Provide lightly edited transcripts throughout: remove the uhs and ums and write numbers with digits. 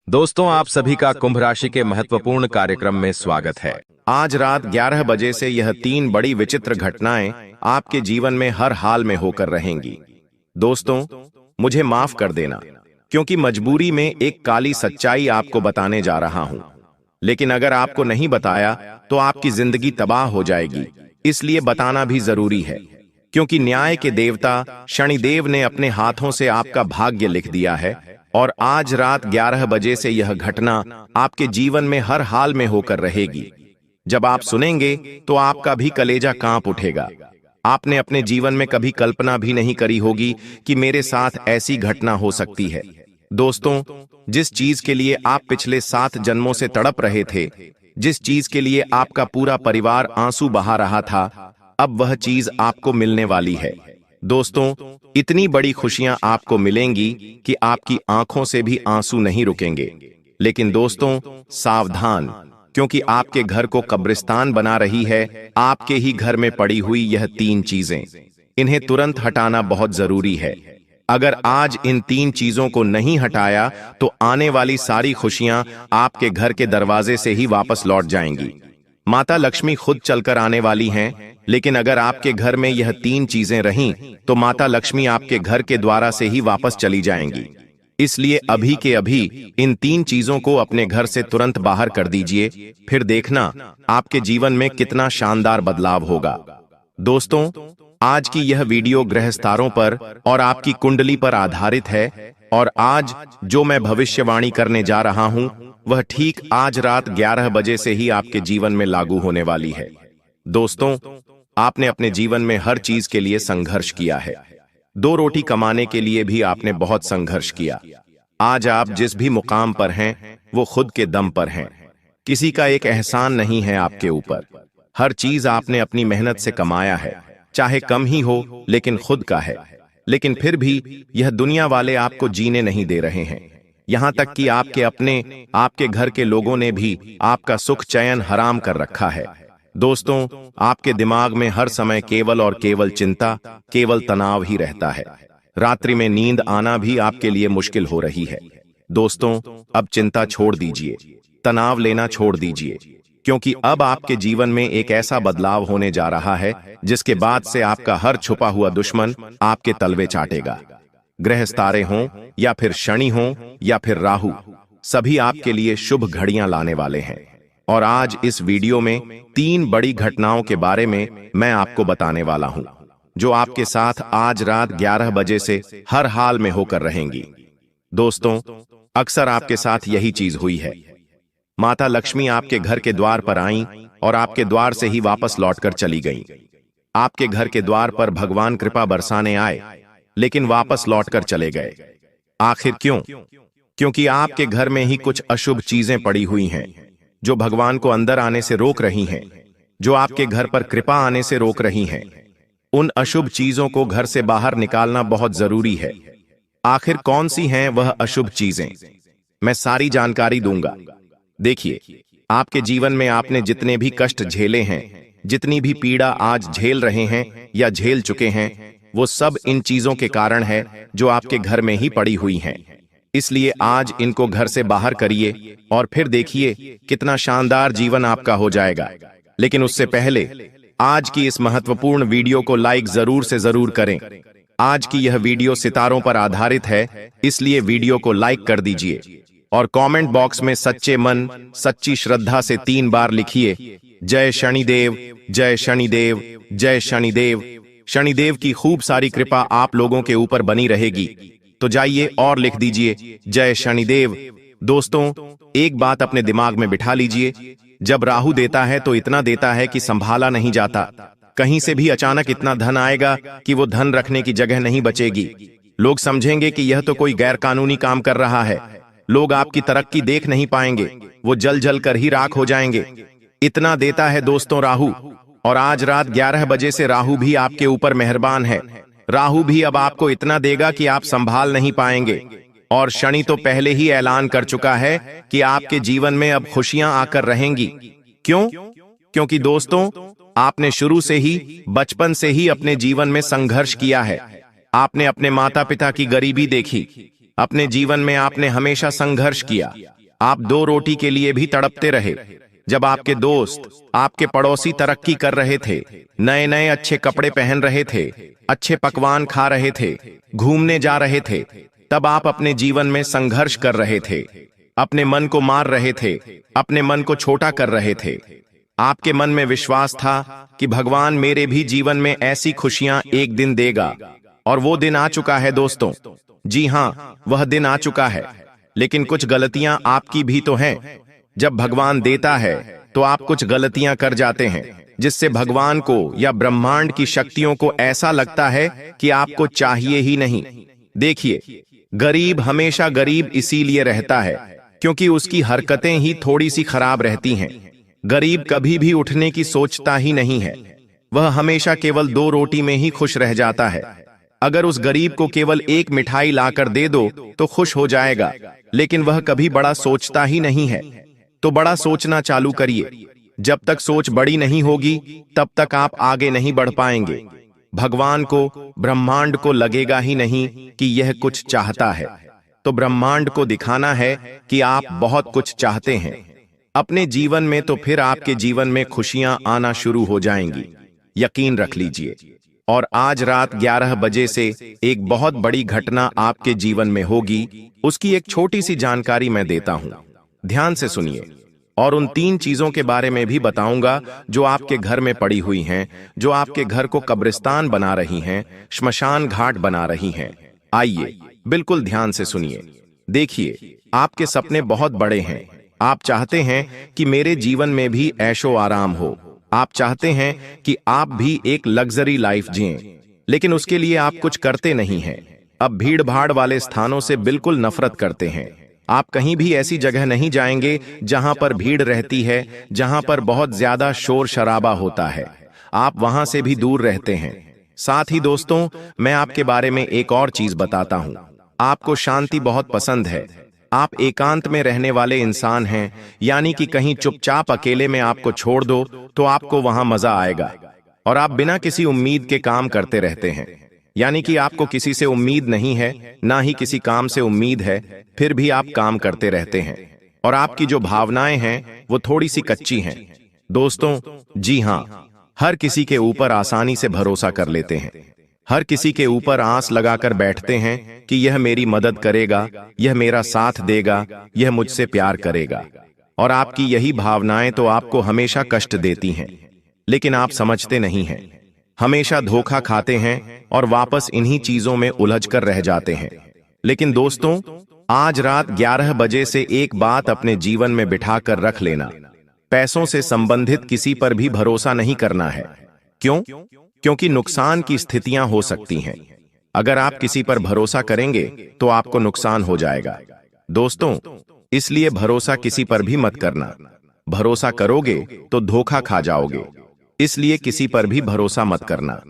दोस्तों, आप सभी का कुंभ राशि के महत्वपूर्ण कार्यक्रम में स्वागत है। आज रात 11 बजे से यह 3 बड़ी विचित्र घटनाएं आपके जीवन में हर हाल में होकर रहेंगी। दोस्तों, मुझे माफ कर देना, क्योंकि मजबूरी में एक काली सच्चाई आपको बताने जा रहा हूं। लेकिन अगर आपको नहीं बताया तो आपकी जिंदगी तबाह हो जाएगी, इसलिए बताना भी जरूरी है। क्योंकि न्याय के देवता शनिदेव ने अपने हाथों से आपका भाग्य लिख दिया है और आज रात 11 बजे से यह घटना आपके जीवन में हर हाल में होकर रहेगी। जब आप सुनेंगे तो आपका भी कलेजा कांप उठेगा। आपने अपने जीवन में कभी कल्पना भी नहीं करी होगी कि मेरे साथ ऐसी घटना हो सकती है। दोस्तों, जिस चीज के लिए आप पिछले 7 जन्मों से तड़प रहे थे, जिस चीज के लिए आपका पूरा परिवार आंसू बहा रहा था, अब वह चीज आपको मिलने वाली है। दोस्तों, इतनी बड़ी खुशियां आपको मिलेंगी कि आपकी आंखों से भी आंसू नहीं रुकेंगे। लेकिन दोस्तों, सावधान, क्योंकि आपके घर को कब्रिस्तान बना रही है आपके ही घर में पड़ी हुई यह 3 चीजें। इन्हें तुरंत हटाना बहुत जरूरी है। अगर आज इन 3 चीजों को नहीं हटाया तो आने वाली सारी खुशियां आपके घर के दरवाजे से ही वापस लौट जाएंगी। माता लक्ष्मी खुद चलकर आने वाली हैं, लेकिन अगर आपके घर में यह 3 चीजें रहीं तो माता लक्ष्मी आपके घर के द्वारा से ही वापस चली जाएंगी। इसलिए अभी के अभी इन 3 चीजों को अपने घर से तुरंत बाहर कर दीजिए, फिर देखना आपके जीवन में कितना शानदार बदलाव होगा। दोस्तों, आज की यह वीडियो ग्रहस्तारों पर और आपकी कुंडली पर आधारित है और आज जो मैं भविष्यवाणी करने जा रहा हूं वह ठीक आज रात 11 बजे से ही आपके जीवन में लागू होने वाली है। दोस्तों, आपने अपने जीवन में हर चीज के लिए संघर्ष किया है। 2 रोटी कमाने के लिए भी आपने बहुत संघर्ष किया। आज आप जिस भी मुकाम पर हैं वो खुद के दम पर हैं। किसी का एक एहसान नहीं है आपके ऊपर। हर चीज आपने अपनी मेहनत से कमाया है, चाहे कम ही हो लेकिन खुद का है। लेकिन फिर भी यह दुनिया वाले आपको जीने नहीं दे रहे हैं। यहां तक कि आपके घर के लोगों ने भी आपका सुख चैन हराम कर रखा है। दोस्तों, आपके दिमाग में हर समय केवल और केवल चिंता, केवल तनाव ही रहता है। रात्रि में नींद आना भी आपके लिए मुश्किल हो रही है। दोस्तों, अब चिंता छोड़ दीजिए, तनाव लेना छोड़ दीजिए, क्योंकि अब आपके जीवन में एक ऐसा बदलाव होने जा रहा है जिसके बाद से आपका हर छुपा हुआ दुश्मन आपके तलवे चाटेगा। ग्रहस्तारे हों या फिर शनि हों या फिर राहु, सभी आपके लिए शुभ घड़ियां लाने वाले हैं। और आज इस वीडियो में 3 बड़ी घटनाओं के बारे में मैं आपको बताने वाला हूं, जो आपके साथ आज रात 11 बजे से हर हाल में होकर रहेंगी। दोस्तों, अक्सर आपके साथ यही चीज हुई है। माता लक्ष्मी आपके घर के द्वार पर आईं और आपके द्वार से ही वापस लौटकर चली गईं। आपके घर के द्वार पर भगवान कृपा बरसाने आए, लेकिन वापस लौटकर चले गए। आखिर क्यों? क्योंकि आपके घर में ही कुछ अशुभ चीजें पड़ी हुई हैं, जो भगवान को अंदर आने से रोक रही हैं, जो आपके घर पर कृपा आने से रोक रही हैं। उन अशुभ चीजों को घर से बाहर निकालना बहुत जरूरी है। आखिर कौन सी हैं वह अशुभ चीजें? मैं सारी जानकारी दूंगा। देखिए, आपके जीवन में आपने जितने भी कष्ट झेले हैं, जितनी भी पीड़ा आज झेल रहे हैं या झेल चुके हैं, वो सब इन चीजों के कारण है जो आपके घर में ही पड़ी हुई हैं। इसलिए आज इनको घर से बाहर करिए और फिर देखिए कितना शानदार जीवन आपका हो जाएगा। लेकिन उससे पहले आज की इस महत्वपूर्ण वीडियो को लाइक जरूर से जरूर करें। आज की यह वीडियो सितारों पर आधारित है, इसलिए वीडियो को लाइक कर दीजिए और कमेंट बॉक्स में सच्चे मन, सच्ची श्रद्धा से 3 बार लिखिए, जय शनिदेव, जय शनिदेव, जय शनिदेव। शनिदेव की खूब सारी कृपा आप लोगों के ऊपर बनी रहेगी। तो जाइए और लिख दीजिए, जय शनिदेव। दोस्तों, एक बात अपने दिमाग में बिठा लीजिए, जब राहु देता है तो इतना देता है कि संभाला नहीं जाता। कहीं से भी अचानक इतना धन आएगा कि वो धन रखने की जगह नहीं बचेगी। लोग समझेंगे कि यह तो कोई गैर कानूनी काम कर रहा है। लोग आपकी तरक्की देख नहीं पाएंगे, वो जल जल कर ही राख हो जाएंगे। इतना देता है दोस्तों राहु। और आज रात 11 बजे से राहु भी आपके ऊपर मेहरबान है। राहु भी अब आपको इतना देगा कि आप संभाल नहीं पाएंगे। और शनि तो पहले ही ऐलान कर चुका है कि आपके जीवन में अब खुशियां आकर रहेंगी। क्यों? क्योंकि दोस्तों, आपने शुरू से ही, बचपन से ही अपने जीवन में संघर्ष किया है। आपने अपने माता पिता की गरीबी देखी, अपने जीवन में आपने हमेशा संघर्ष किया, आप 2 रोटी के लिए भी तड़पते रहे। जब आपके दोस्त, आपके पड़ोसी तरक्की कर रहे थे, नए नए अच्छे कपड़े पहन रहे थे, अच्छे पकवान खा रहे थे, घूमने जा रहे थे, तब आप अपने जीवन में संघर्ष कर रहे थे, अपने मन को मार रहे थे, अपने मन को छोटा कर रहे थे। आपके मन में विश्वास था कि भगवान मेरे भी जीवन में ऐसी खुशियां एक दिन देगा, और वो दिन आ चुका है दोस्तों। जी हां, वह दिन आ चुका है। लेकिन कुछ गलतियां आपकी भी तो हैं। जब भगवान देता है तो आप कुछ गलतियां कर जाते हैं, जिससे भगवान को या ब्रह्मांड की शक्तियों को ऐसा लगता है कि आपको चाहिए ही नहीं। देखिए, गरीब हमेशा गरीब इसीलिए रहता है क्योंकि उसकी हरकतें ही थोड़ी सी खराब रहती हैं। गरीब कभी भी उठने की सोचता ही नहीं है। वह हमेशा केवल 2 रोटी में ही खुश रह जाता है। अगर उस गरीब को केवल 1 मिठाई लाकर दे दो तो खुश हो जाएगा, लेकिन वह कभी बड़ा सोचता ही नहीं है। तो बड़ा सोचना चालू करिए। जब तक सोच बड़ी नहीं होगी तब तक आप आगे नहीं बढ़ पाएंगे। भगवान को, ब्रह्मांड को लगेगा ही नहीं कि यह कुछ चाहता है, तो ब्रह्मांड को दिखाना है कि आप बहुत कुछ चाहते हैं अपने जीवन में, तो फिर आपके जीवन में खुशियां आना शुरू हो जाएंगी। यकीन रख लीजिए। और आज रात 11 बजे से एक बहुत बड़ी घटना आपके जीवन में होगी। उसकी एक छोटी सी जानकारी मैं देता हूं, ध्यान से सुनिए। और उन 3 चीजों के बारे में भी बताऊंगा जो आपके घर में पड़ी हुई हैं, जो आपके घर को कब्रिस्तान बना रही हैं, श्मशान घाट बना रही हैं। आइए, बिल्कुल ध्यान से सुनिए। देखिए, आपके सपने बहुत बड़े हैं। आप चाहते हैं कि मेरे जीवन में भी ऐशो आराम हो। आप चाहते हैं कि आप भी एक लग्जरी लाइफ जिएं, लेकिन उसके लिए आप कुछ करते नहीं हैं। अब भीड़ भाड़ वाले स्थानों से बिल्कुल नफरत करते हैं। आप कहीं भी ऐसी जगह नहीं जाएंगे जहां पर भीड़ रहती है, जहां पर बहुत ज्यादा शोर शराबा होता है। आप वहां से भी दूर रहते हैं। साथ ही दोस्तों, मैं आपके बारे में एक और चीज बताता हूं। आपको शांति बहुत पसंद है। आप एकांत में रहने वाले इंसान हैं, यानी कि कहीं चुपचाप अकेले में आपको छोड़ दो तो आपको वहां मजा आएगा। और आप बिना किसी उम्मीद के काम करते रहते हैं, यानी कि आपको किसी से उम्मीद नहीं है, ना ही किसी काम से उम्मीद है, फिर भी आप काम करते रहते हैं। और आपकी जो भावनाएं हैं वो थोड़ी सी कच्ची हैं। दोस्तों, जी हां, हर किसी के ऊपर आसानी से भरोसा कर लेते हैं। हर किसी के ऊपर आस लगाकर बैठते हैं कि यह मेरी मदद करेगा, यह मेरा साथ देगा, यह मुझसे प्यार करेगा। और आपकी यही भावनाएं तो आपको हमेशा कष्ट देती हैं, लेकिन आप समझते नहीं हैं। हमेशा धोखा खाते हैं और वापस इन्हीं चीजों में उलझ कर रह जाते हैं। लेकिन दोस्तों, आज रात 11 बजे से एक बात अपने जीवन में बिठा कर रख लेना। पैसों से संबंधित किसी पर भी भरोसा नहीं करना है। क्यों? क्योंकि नुकसान की स्थितियां हो सकती हैं। अगर आप किसी पर भरोसा करेंगे तो आपको नुकसान हो जाएगा। दोस्तों, इसलिए भरोसा किसी पर भी मत करना। भरोसा करोगे तो धोखा खा जाओगे। इसलिए किसी पर भी भरोसा मत करना।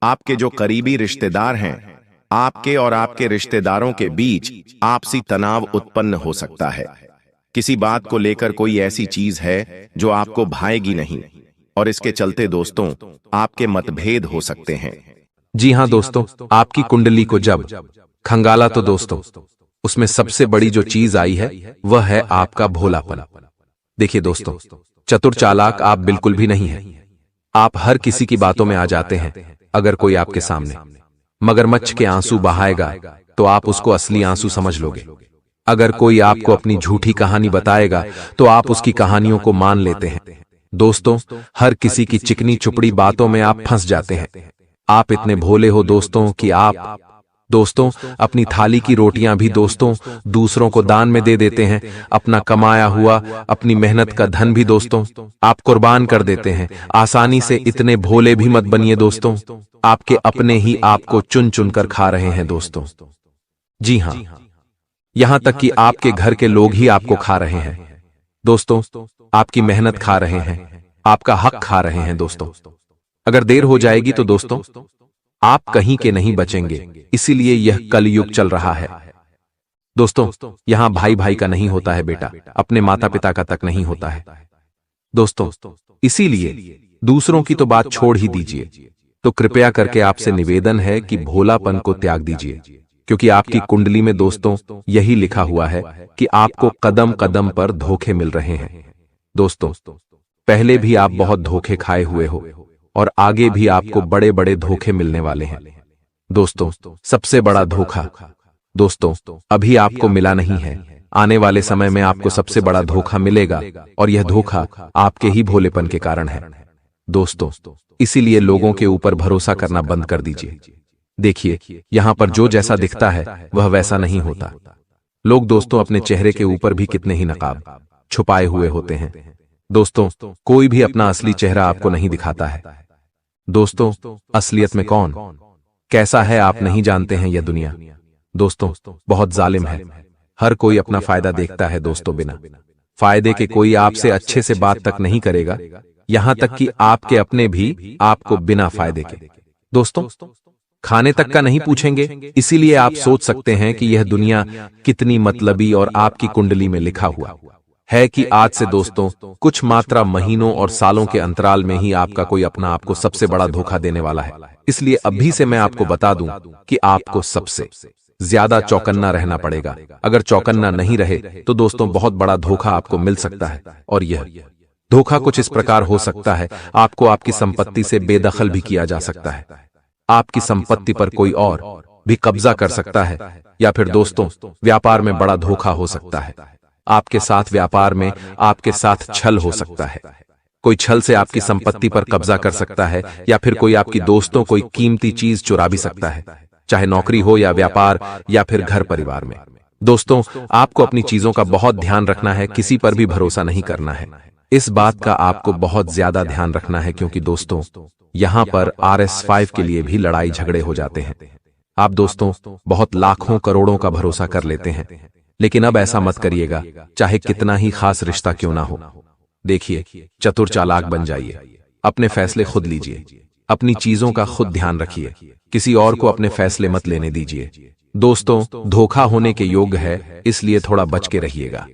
आपके जो करीबी रिश्तेदार हैं, आपके और आपके रिश्तेदारों के बीच आपसी तनाव उत्पन्न हो सकता है। किसी बात को लेकर कोई ऐसी चीज है जो आपको भाएगी नहीं, और इसके चलते दोस्तों आपके मतभेद हो सकते हैं। जी हां दोस्तों, आपकी कुंडली को जब खंगाला तो दोस्तों उसमें सबसे बड़ी जो चीज आई है वह है आपका भोलापन। देखिए दोस्तों, चतुर चालाक आप बिल्कुल भी नहीं हैं। आप हर किसी की बातों में आ जाते हैं। अगर कोई आपके सामने मगरमच्छ के आंसू बहाएगा तो आप उसको असली आंसू समझ लोगे। अगर कोई आपको अपनी झूठी कहानी बताएगा तो आप उसकी कहानियों को मान लेते हैं। दोस्तों, हर किसी की चिकनी चुपड़ी बातों में आप फंस जाते हैं। आप इतने भोले हो दोस्तों कि आप अपनी थाली की रोटियां भी दोस्तों दूसरों को दान में दे देते हैं। अपना कमाया हुआ, अपनी मेहनत का धन भी दोस्तों आप कुर्बान कर देते हैं। आसानी से इतने भोले भी मत बनिए दोस्तों। आपके अपने ही आपको चुन चुन कर खा रहे हैं दोस्तों। जी हां, यहां तक कि आपके घर के लोग ही आपको खा रहे हैं दोस्तों। आपकी मेहनत खा रहे हैं, आपका हक खा रहे हैं दोस्तों। अगर देर हो जाएगी तो दोस्तों आप कहीं के नहीं बचेंगे। इसीलिए यह कलयुग चल रहा है दोस्तों। यहां भाई भाई का नहीं होता है बेटा, अपने माता पिता का तक नहीं होता है दोस्तों। इसीलिए दूसरों की तो बात छोड़ ही दीजिए। तो कृपया करके आपसे निवेदन है कि भोलापन को त्याग दीजिए। क्योंकि आपकी कुंडली में दोस्तों यही लिखा हुआ है कि आपको कदम कदम पर धोखे मिल रहे हैं। दोस्तों, पहले भी आप बहुत धोखे खाए हुए हो और आगे भी आपको बड़े बड़े धोखे मिलने वाले हैं। दोस्तों, सबसे बड़ा धोखा दोस्तों अभी आपको मिला नहीं है, आने वाले समय में आपको सबसे बड़ा धोखा मिलेगा और यह धोखा आपके ही भोलेपन के कारण है। दोस्तों, इसीलिए लोगों के ऊपर भरोसा करना बंद कर दीजिए। देखिए, यहां पर जो जैसा दिखता है वह वैसा नहीं होता। लोग दोस्तों अपने चेहरे के ऊपर भी कितने ही नकाब छुपाए हुए होते हैं। दोस्तों, कोई भी अपना असली चेहरा आपको नहीं दिखाता है। दोस्तों, असलियत में कौन कैसा है आप नहीं जानते हैं। यह दुनिया दोस्तों बहुत जालिम है। हर कोई अपना फायदा देखता है दोस्तों, बिना फायदे के कोई आपसे अच्छे से बात तक नहीं करेगा, यहां तक कि आपके अपने भी आपको बिना फायदे के दोस्तों खाने तक का नहीं पूछेंगे। इसीलिए आप सोच सकते हैं कि यह दुनिया कितनी मतलबी और आपकी कुंडली में लिखा हुआ है कि आज से दोस्तों कुछ मात्रा महीनों और सालों के अंतराल में ही आपका कोई अपना आपको सबसे बड़ा धोखा देने वाला है। इसलिए अभी से मैं आपको बता दूं कि आपको सबसे ज्यादा चौकन्ना रहना पड़ेगा। अगर चौकन्ना नहीं रहे तो दोस्तों बहुत बड़ा धोखा आपको मिल सकता है। और यह धोखा कुछ इस प्रकार हो सकता है, आपको आपकी संपत्ति से बेदखल भी किया जा सकता है, आपकी संपत्ति पर कोई और भी कब्जा कर सकता है, या फिर दोस्तों व्यापार में बड़ा धोखा हो सकता है। आपके साथ व्यापार में आपके साथ छल हो सकता है, कोई छल से आपकी संपत्ति पर कब्जा कर सकता है, या फिर कोई आपकी दोस्तों कोई कीमती चीज चुरा भी सकता है, चाहे नौकरी हो या व्यापार या फिर घर परिवार में। दोस्तों, आपको अपनी चीजों का बहुत ध्यान रखना है, किसी पर भी भरोसा नहीं करना है। इस बात का आपको बहुत ज्यादा ध्यान रखना है, क्योंकि दोस्तों यहां पर RS5 के लिए भी लड़ाई झगड़े हो जाते हैं। आप दोस्तों बहुत लाखों करोड़ों का भरोसा कर लेते हैं, लेकिन अब ऐसा मत करिएगा, चाहे कितना ही खास रिश्ता क्यों ना हो। देखिए, चतुर चालाक बन जाइए, अपने फैसले खुद लीजिए, अपनी चीजों का खुद ध्यान रखिए, किसी और को अपने फैसले मत लेने दीजिए। दोस्तों, धोखा होने के योग्य है, इसलिए थोड़ा बच के रहिएगा,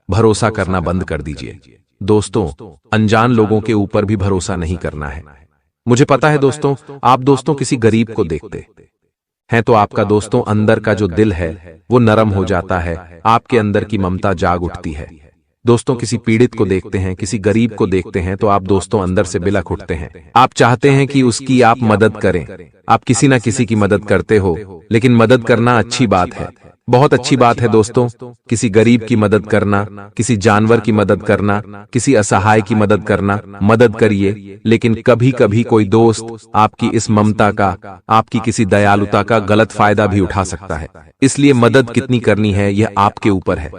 भरोसा करना बंद कर दीजिए। दोस्तों, अनजान लोगों के ऊपर भी भरोसा नहीं करना है। मुझे पता है दोस्तों, आप दोस्तों किसी गरीब को देखते हैं तो आपका दोस्तों अंदर का जो दिल है वो नरम हो जाता है, आपके अंदर की ममता जाग उठती है। दोस्तों, किसी पीड़ित को देखते हैं, किसी गरीब को देखते हैं तो आप दोस्तों अंदर से बिलख उठते हैं, आप चाहते हैं कि उसकी आप मदद करें। आप किसी ना किसी की मदद करते हो, लेकिन मदद करना अच्छी बात है, बहुत अच्छी बात है दोस्तों। किसी गरीब की मदद करना, किसी जानवर की मदद करना, किसी असहाय की मदद करना, मदद करिए। लेकिन कभी कभी कोई दोस्त आपकी इस ममता का, आपकी किसी दयालुता का गलत फायदा भी उठा सकता है। इसलिए मदद कितनी करनी है यह आपके ऊपर है।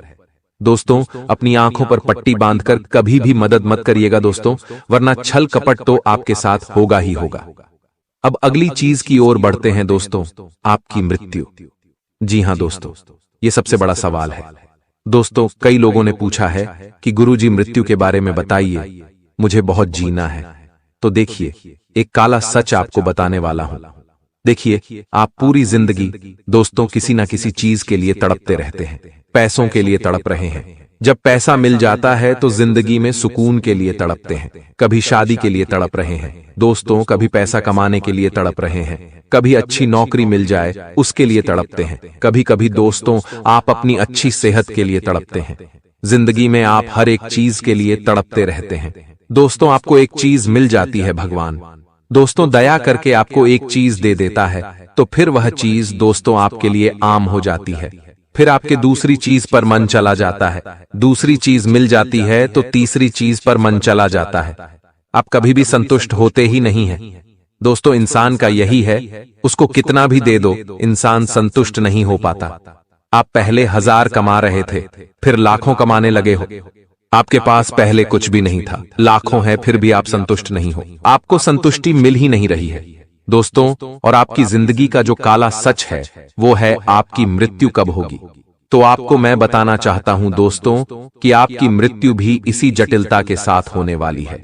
दोस्तों, अपनी आंखों पर पट्टी बांधकर कभी भी मदद मत करिएगा दोस्तों, वरना छल कपट तो आपके साथ होगा ही होगा। अब अगली चीज की ओर बढ़ते हैं दोस्तों, आपकी मृत्यु। जी हां दोस्तों, ये सबसे बड़ा सवाल है। दोस्तों, कई लोगों ने पूछा है कि गुरुजी मृत्यु के बारे में बताइए, मुझे बहुत जीना है। तो देखिए, एक काला सच आपको बताने वाला हूं। देखिए, आप पूरी जिंदगी दोस्तों किसी ना किसी चीज के लिए तड़पते रहते हैं, पैसों के लिए तड़प रहे हैं। जब पैसा मिल जाता है तो जिंदगी में सुकून के लिए तड़पते हैं, कभी शादी के लिए तड़प रहे हैं दोस्तों, कभी पैसा कमाने के लिए तड़प रहे हैं, कभी अच्छी नौकरी मिल जाए उसके लिए तड़पते हैं, कभी कभी दोस्तों आप अपनी अच्छी सेहत के लिए तड़पते हैं। जिंदगी में आप हर एक चीज के लिए तड़पते रहते हैं। दोस्तों, आपको एक चीज मिल जाती है, भगवान दोस्तों दया करके आपको एक चीज दे देता है, तो फिर वह चीज दोस्तों आपके लिए आम हो जाती है। फिर आपके दूसरी चीज पर मन चला जाता है, दूसरी चीज मिल जाती है तो तीसरी चीज पर मन चला जाता है। आप कभी भी संतुष्ट होते ही नहीं हैं। दोस्तों, इंसान का यही है, उसको कितना भी दे दो इंसान संतुष्ट नहीं हो पाता। आप पहले 1000 कमा रहे थे, फिर लाखों कमाने लगे हो। आपके पास पहले कुछ भी नहीं था, लाखों है, फिर भी आप संतुष्ट नहीं हो, आपको संतुष्टि मिल ही नहीं रही है दोस्तों। और आपकी जिंदगी का जो काला सच है वो है आपकी मृत्यु कब होगी। तो आपको मैं बताना चाहता हूं दोस्तों कि आपकी मृत्यु भी इसी जटिलता के साथ होने वाली है।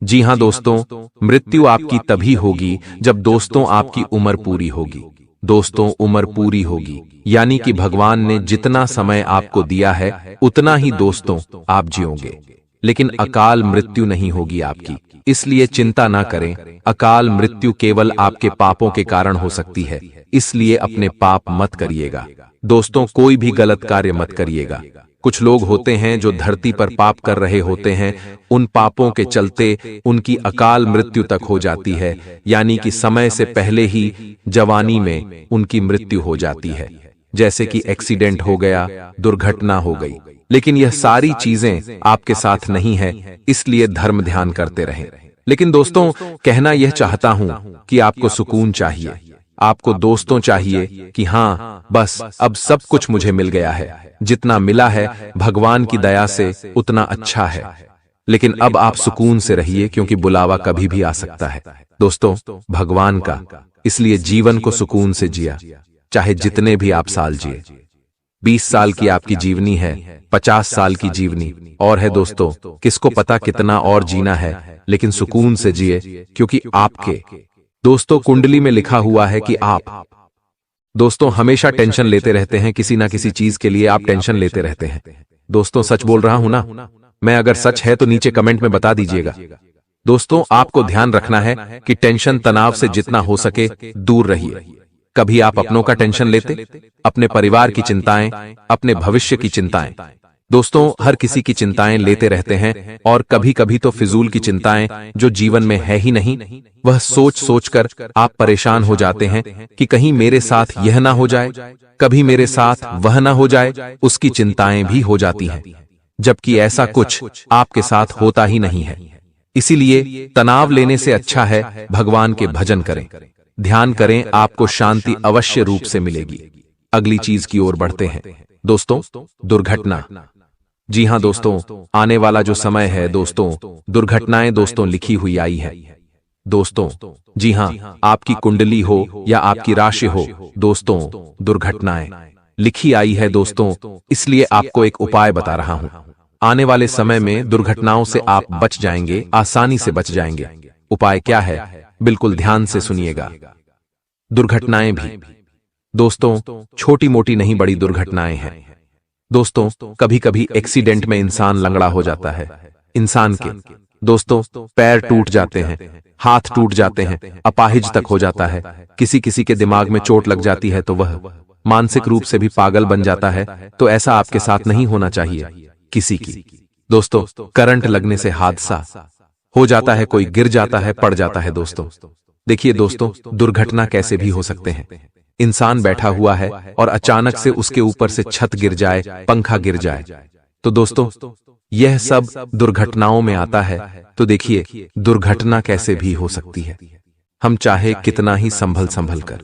जी हां दोस्तों, मृत्यु आपकी तभी होगी जब दोस्तों आपकी उम्र पूरी होगी। दोस्तों, उम्र पूरी होगी यानी कि भगवान ने जितना समय आपको दिया है उतना ही दोस्तों आप जियोगे। लेकिन अकाल मृत्यु नहीं होगी आपकी, इसलिए चिंता ना करें। अकाल मृत्यु केवल आपके पापों के कारण हो सकती है, इसलिए अपने पाप मत करिएगा। दोस्तों, कोई भी गलत कार्य मत करिएगा। कुछ लोग होते हैं जो धरती पर पाप कर रहे होते हैं, उन पापों के चलते उनकी अकाल मृत्यु तक हो जाती है, यानी कि समय से पहले ही जवानी में उनकी मृत्यु हो जाती है, जैसे कि एक्सीडेंट हो गया, दुर्घटना हो गई। लेकिन यह सारी चीजें आपके साथ नहीं है, इसलिए धर्म ध्यान करते रहें। लेकिन दोस्तों, कहना यह चाहता हूं कि आपको सुकून चाहिए, आपको दोस्तों चाहिए कि हाँ बस अब सब कुछ मुझे मिल गया है, जितना मिला है भगवान की दया से उतना अच्छा है। लेकिन अब आप सुकून से रहिए, क्योंकि बुलावा कभी भी आ सकता है दोस्तों, भगवान का। इसलिए जीवन को सुकून से जिया, चाहे जितने भी आप साल जिए। 20 साल की आपकी जीवनी है, 50 साल की जीवनी और है दोस्तों, किसको पता कितना और जीना है, लेकिन सुकून से जिए, क्योंकि आपके दोस्तों कुंडली में लिखा हुआ है कि आप दोस्तों हमेशा टेंशन लेते रहते हैं, किसी ना किसी चीज के लिए आप टेंशन लेते रहते हैं। दोस्तों, सच बोल रहा हूं ना मैं? अगर सच है तो नीचे कमेंट में बता दीजिएगा। दोस्तों, आपको ध्यान रखना है कि टेंशन तनाव से जितना हो सके दूर रहिए। कभी आप अपनों का टेंशन लेते, अपने परिवार की चिंताएं, अपने भविष्य की चिंताएं। दोस्तों, हर किसी की चिंताएं लेते रहते हैं, और कभी कभी तो फिजूल की चिंताएं जो जीवन में है ही नहीं, वह सोच सोच कर आप परेशान हो जाते हैं कि कहीं मेरे साथ यह ना हो जाए, कभी मेरे साथ वह ना हो जाए, उसकी चिंताएं भी हो जाती हैं, जबकि ऐसा कुछ आपके साथ होता ही नहीं है। इसीलिए तनाव लेने से अच्छा है भगवान के भजन करें, ध्यान करें, आपको शांति अवश्य रूप से मिलेगी। अगली चीज की ओर बढ़ते हैं दोस्तों, दुर्घटना। जी हां दोस्तों, आने वाला जो समय है दोस्तों, दुर्घटनाएं दोस्तों लिखी हुई आई है दोस्तों। जी हां, आपकी कुंडली हो या आपकी राशि हो दोस्तों, दुर्घटनाएं लिखी आई है दोस्तों। इसलिए आपको एक उपाय बता रहा हूं। आने वाले समय में दुर्घटनाओं से आप बच जाएंगे, आसानी से बच जाएंगे। उपाय क्या है, बिल्कुल ध्यान से सुनिएगा। दुर्घटनाएं भी दोस्तों छोटी मोटी नहीं, बड़ी दुर्घटनाएं हैं दोस्तों। कभी कभी एक्सीडेंट में इंसान लंगड़ा हो जाता है, इंसान के दोस्तों पैर टूट जाते हैं, हाथ टूट जाते हैं, अपाहिज तक हो जाता है। किसी किसी के दिमाग में चोट लग जाती है तो वह मानसिक रूप से भी पागल बन जाता है। तो ऐसा आपके साथ नहीं होना चाहिए। किसी की दोस्तों करंट लगने से हादसा हो जाता है, कोई गिर जाता है, पड़ जाता है दोस्तों। देखिए दोस्तों, दुर्घटना कैसे भी हो सकते हैं। इंसान बैठा हुआ है और अचानक से उसके ऊपर से छत गिर जाए, पंखा गिर जाए, तो दोस्तों यह सब दुर्घटनाओं में आता है। तो देखिए दुर्घटना कैसे भी हो सकती है। हम चाहे कितना ही संभल संभल कर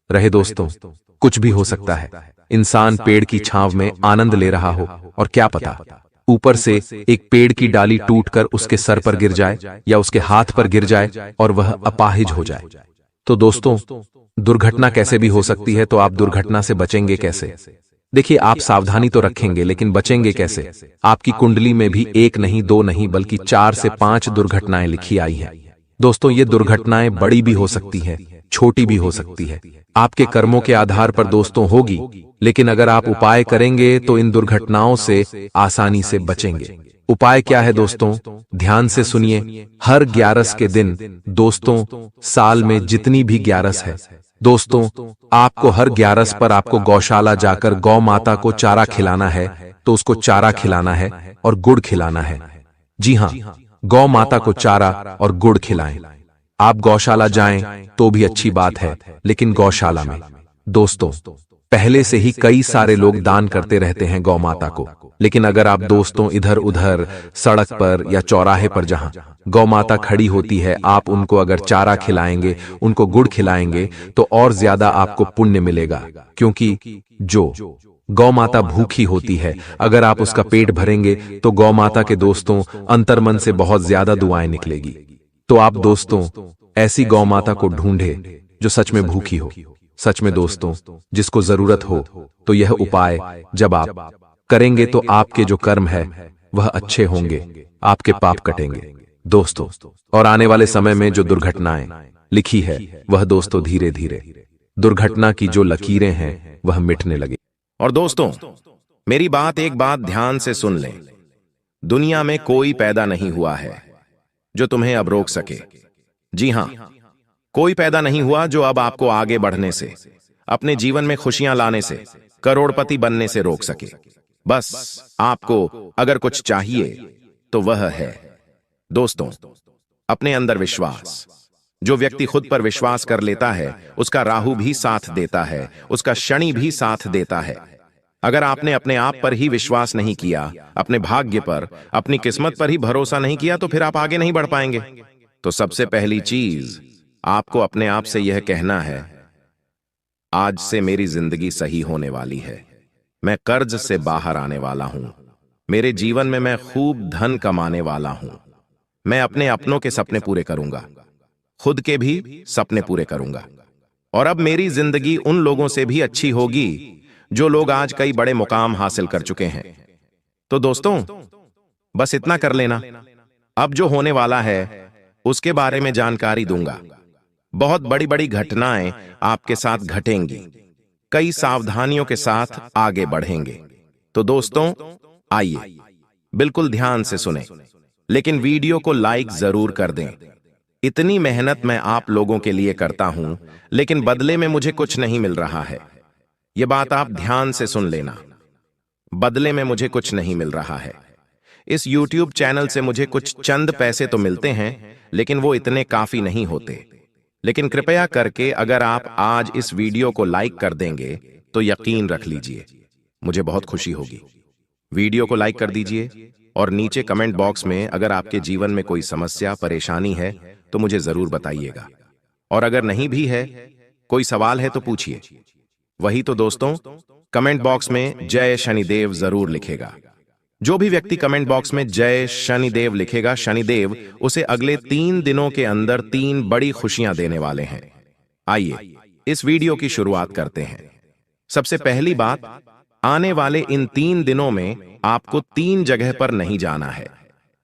रहे दोस्तों, कुछ भी हो सकता है। इंसान पेड़ की छांव में आनंद ले रहा हो और क्या पता ऊपर से एक पेड़ की डाली टूटकर उसके सर पर गिर जाए या उसके हाथ पर गिर जाए और वह अपाहिज हो जाए। तो दोस्तों दुर्घटना कैसे भी हो सकती है, तो आप दुर्घटना से बचेंगे कैसे? देखिए, आप सावधानी तो रखेंगे, लेकिन बचेंगे कैसे? आपकी कुंडली में भी एक नहीं, दो नहीं, बल्कि 4 से 5 दुर्घटनाएं लिखी आई हैं दोस्तों। ये दुर्घटनाएं बड़ी भी हो सकती हैं, छोटी भी हो सकती है, आपके कर्मों के आधार पर दोस्तों होगी। लेकिन अगर आप उपाय करेंगे तो इन दुर्घटनाओं से आसानी से बचेंगे। उपाय क्या है दोस्तों? ध्यान से सुनिए। हर 11 के दिन दोस्तों, साल में जितनी भी 11 है दोस्तों, आपको हर 11 पर आपको गौशाला जाकर गौ माता को चारा खिलाना है। तो उसको चारा खिलाना है और गुड़ खिलाना है। जी हाँ, गौ माता को चारा और गुड़ खिलाएं। आप गौशाला जाएं तो भी अच्छी बात है, लेकिन गौशाला में दोस्तों पहले से ही कई सारे लोग दान करते रहते हैं गौ माता को। लेकिन अगर आप दोस्तों इधर उधर सड़क पर या चौराहे पर जहां गौ माता खड़ी होती है, आप उनको अगर चारा खिलाएंगे, उनको गुड़ खिलाएंगे, तो और ज्यादा आपको पुण्य मिलेगा। क्योंकि जो गौ माता भूखी होती है, अगर आप उसका पेट भरेंगे तो गौ माता के दोस्तों अंतर्मन से बहुत ज्यादा दुआएं निकलेगी। तो आप दोस्तों ऐसी गौ माता को ढूंढे जो सच में भूखी हो, सच में दोस्तों जिसको जरूरत हो। तो यह उपाय जब आप करेंगे तो आपके जो कर्म है वह अच्छे होंगे, आपके पाप कटेंगे दोस्तों। और आने वाले समय में जो दुर्घटनाएं लिखी है वह दोस्तों धीरे धीरे दुर्घटना की जो लकीरें हैं वह मिटने लगे। और दोस्तों मेरी बात एक बात ध्यान से सुन लें। दुनिया में कोई पैदा नहीं हुआ है जो तुम्हें अब रोक सके। जी हां, कोई पैदा नहीं हुआ जो अब आपको आगे बढ़ने से, अपने जीवन में खुशियां लाने से, करोड़पति बनने से रोक सके। बस आपको अगर कुछ चाहिए तो वह है दोस्तों, अपने अंदर विश्वास। जो व्यक्ति खुद पर विश्वास कर लेता है उसका राहु भी साथ देता है, उसका शनि भी साथ देता है। अगर आपने अपने आप पर ही विश्वास नहीं किया, अपने भाग्य पर, अपनी किस्मत पर ही भरोसा नहीं किया, तो फिर आप आगे नहीं बढ़ पाएंगे। तो सबसे पहली चीज आपको अपने आप से यह कहना है, आज से मेरी जिंदगी सही होने वाली है। मैं कर्ज से बाहर आने वाला हूं। मेरे जीवन में मैं खूब धन कमाने वाला हूं। मैं अपने अपनों के सपने पूरे करूंगा, खुद के भी सपने पूरे करूंगा। और अब मेरी जिंदगी उन लोगों से भी अच्छी होगी जो लोग आज कई बड़े मुकाम हासिल कर चुके हैं। तो दोस्तों, बस इतना कर लेना। अब जो होने वाला है उसके बारे में जानकारी दूंगा। बहुत बड़ी बड़ी घटनाएं आपके साथ घटेंगी। कई सावधानियों के साथ आगे बढ़ेंगे। तो दोस्तों, आइए बिल्कुल ध्यान से सुने, लेकिन वीडियो को लाइक जरूर कर दें। इतनी मेहनत मैं आप लोगों के लिए करता हूं, लेकिन बदले में मुझे कुछ नहीं मिल रहा है। यह बात आप ध्यान से सुन लेना। बदले में मुझे कुछ नहीं मिल रहा है। इस YouTube चैनल से मुझे कुछ चंद पैसे तो मिलते हैं, लेकिन वो इतने काफी नहीं होते। लेकिन कृपया करके अगर आप आज इस वीडियो को लाइक कर देंगे तो यकीन रख लीजिए मुझे बहुत खुशी होगी। वीडियो को लाइक कर दीजिए और नीचे कमेंट बॉक्स में अगर आपके जीवन में कोई समस्या, परेशानी है तो मुझे जरूर बताइएगा। और अगर नहीं भी है, कोई सवाल है तो पूछिए। वही तो दोस्तों, कमेंट बॉक्स में जय शनिदेव जरूर लिखेगा। जो भी व्यक्ति कमेंट बॉक्स में जय शनिदेव लिखेगा, शनिदेव उसे अगले 3 दिनों के अंदर 3 बड़ी खुशियां देने वाले हैं। आइए इस वीडियो की शुरुआत करते हैं। सबसे पहली बात, आने वाले इन 3 दिनों में आपको 3 जगह पर नहीं जाना है।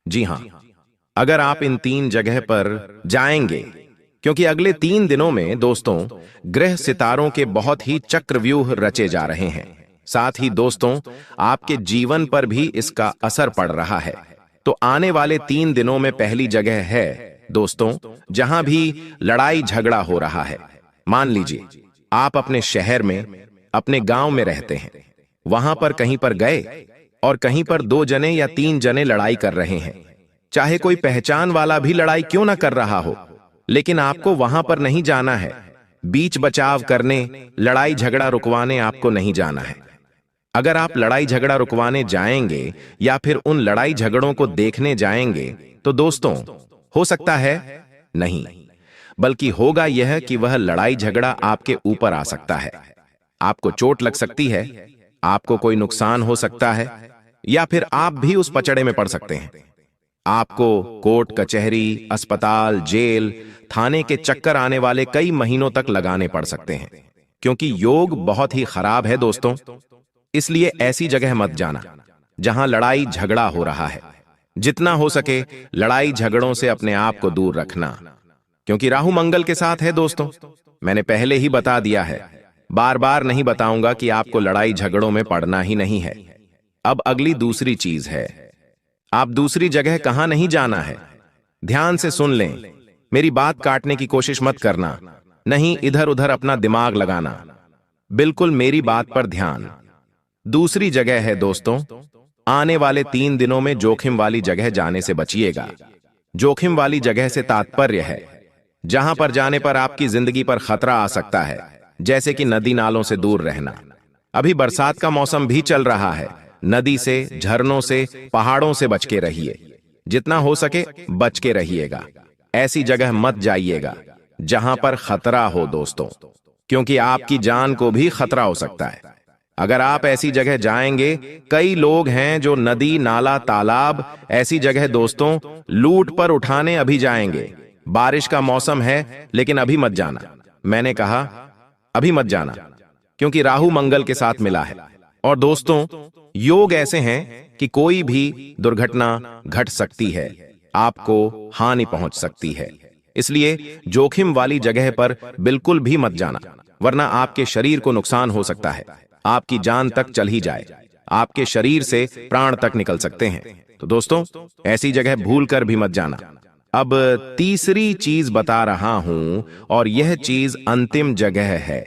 जी हां, अगर आप इन 3 जगह पर जाएंगे, क्योंकि अगले 3 दिनों में दोस्तों ग्रह सितारों के बहुत ही चक्रव्यूह रचे जा रहे हैं। साथ ही दोस्तों आपके जीवन पर भी इसका असर पड़ रहा है। तो आने वाले 3 दिनों में पहली जगह है दोस्तों जहां भी लड़ाई झगड़ा हो रहा है। मान लीजिए आप अपने शहर में, अपने गांव में रहते हैं, वहां पर कहीं पर गए और कहीं पर 2 जने या 3 जने लड़ाई कर रहे हैं। चाहे कोई पहचान वाला भी लड़ाई क्यों ना कर रहा हो, लेकिन आपको वहां पर नहीं जाना है। बीच बचाव करने, लड़ाई झगड़ा रुकवाने आपको नहीं जाना है। अगर आप लड़ाई झगड़ा रुकवाने जाएंगे या फिर उन लड़ाई झगड़ों को देखने जाएंगे तो दोस्तों हो सकता है नहीं, बल्कि होगा यह कि वह लड़ाई झगड़ा आपके ऊपर आ सकता है। आपको चोट लग सकती है, आपको कोई नुकसान हो सकता है, या फिर आप भी उस पचड़े में पड़ सकते हैं। आपको कोर्ट कचहरी, अस्पताल, जेल, थाने के चक्कर आने वाले कई महीनों तक लगाने पड़ सकते हैं, क्योंकि योग बहुत ही खराब है दोस्तों। इसलिए ऐसी जगह मत जाना जहां लड़ाई झगड़ा हो रहा है। जितना हो सके लड़ाई झगड़ों से अपने आप को दूर रखना, क्योंकि राहु मंगल के साथ है दोस्तों। मैंने पहले ही बता दिया है, बार बार नहीं बताऊंगा कि आपको लड़ाई झगड़ों में पड़ना ही नहीं है। अब अगली दूसरी चीज है, आप दूसरी जगह कहां नहीं जाना है। ध्यान से सुन लें, मेरी बात काटने की कोशिश मत करना, नहीं इधर उधर अपना दिमाग लगाना। बिल्कुल मेरी बात पर ध्यान। दूसरी जगह है दोस्तों, आने वाले 3 दिनों में जोखिम वाली जगह जाने से बचिएगा। जोखिम वाली जगह से तात्पर्य है जहां पर जाने पर आपकी जिंदगी पर खतरा आ सकता है, जैसे कि नदी नालों से दूर रहना। अभी बरसात का मौसम भी चल रहा है। नदी से, झरनों से, पहाड़ों से बच के रहिए। जितना हो सके बच के रहिएगा। ऐसी जगह मत जाइएगा जहां पर खतरा हो दोस्तों, क्योंकि आपकी जान को भी खतरा हो सकता है। अगर आप ऐसी जगह जाएंगे, कई लोग हैं जो नदी, नाला, तालाब, ऐसी जगह दोस्तों लूट पर उठाने अभी जाएंगे। बारिश का मौसम है, लेकिन अभी मत जाना। मैंने कहा अभी मत जाना, क्योंकि राहु मंगल के साथ मिला है। और दोस्तों योग ऐसे हैं कि कोई भी दुर्घटना घट सकती है, आपको हानि पहुंच सकती है। इसलिए जोखिम वाली जगह पर बिल्कुल भी मत जाना, वरना आपके शरीर को नुकसान हो सकता है, आपकी जान तक चल ही जाए। आपके शरीर से प्राण तक निकल सकते हैं। तो दोस्तों, ऐसी जगह भूल कर भी मत जाना। अब तीसरी चीज बता रहा हूं और यह चीज अंतिम जगह है।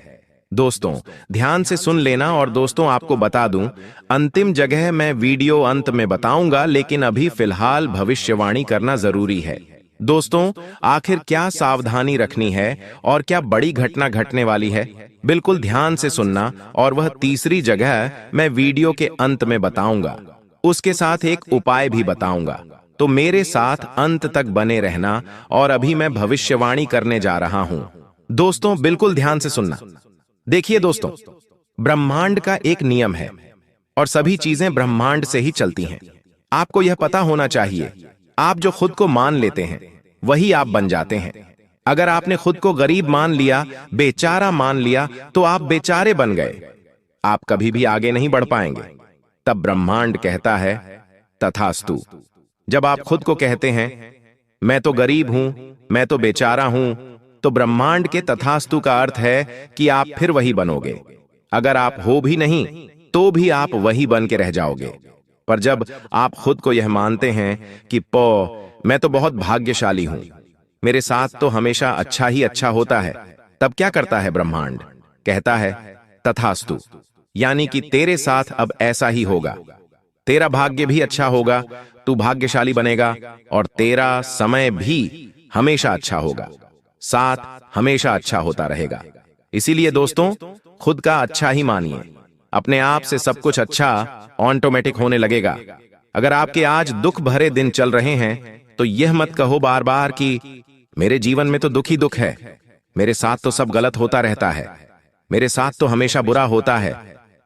दोस्तों, ध्यान से सुन लेना। और दोस्तों, आपको बता दूं, अंतिम जगह मैं वीडियो अंत में बताऊंगा, लेकिन अभी फिलहाल भविष्यवाणी करना जरूरी है। दोस्तों, आखिर क्या सावधानी रखनी है और क्या बड़ी घटना घटने वाली है, बिल्कुल ध्यान से सुनना। और वह तीसरी जगह मैं वीडियो के अंत में बताऊंगा, उसके साथ एक उपाय भी बताऊंगा। तो मेरे साथ अंत तक बने रहना। और अभी मैं भविष्यवाणी करने जा रहा हूं। दोस्तों, बिल्कुल ध्यान से सुनना। देखिए दोस्तों, ब्रह्मांड का एक नियम है और सभी चीजें ब्रह्मांड से ही चलती हैं। आपको यह पता होना चाहिए, आप जो खुद को मान लेते हैं वही आप बन जाते हैं। अगर आपने खुद को गरीब मान लिया, बेचारा मान लिया, तो आप बेचारे बन गए। आप कभी भी आगे नहीं बढ़ पाएंगे। तब ब्रह्मांड कहता है तथास्तु। जब आप खुद को कहते हैं मैं तो गरीब हूं, मैं तो बेचारा हूं, तो ब्रह्मांड के तथास्तु का अर्थ है कि आप फिर वही बनोगे। अगर आप हो भी नहीं तो भी आप वही बन के रह जाओगे। पर जब आप खुद को यह मानते हैं कि मैं तो बहुत भाग्यशाली हूं, मेरे साथ तो हमेशा अच्छा ही अच्छा होता है, तब क्या करता है ब्रह्मांड? कहता है तथास्तु, यानी कि तेरे साथ अब ऐसा ही होगा। तेरा भाग्य भी अच्छा होगा, तू भाग्यशाली बनेगा और तेरा समय भी हमेशा अच्छा होगा, साथ हमेशा अच्छा होता रहेगा। इसीलिए दोस्तों, खुद का अच्छा ही मानिए। अपने आप से सब कुछ अच्छा ऑटोमेटिक होने लगेगा। अगर आपके आज दुख भरे दिन चल रहे हैं तो यह मत कहो बार बार कि मेरे जीवन में तो दुख ही दुख है, मेरे साथ तो सब गलत होता रहता है, मेरे साथ तो हमेशा बुरा होता है,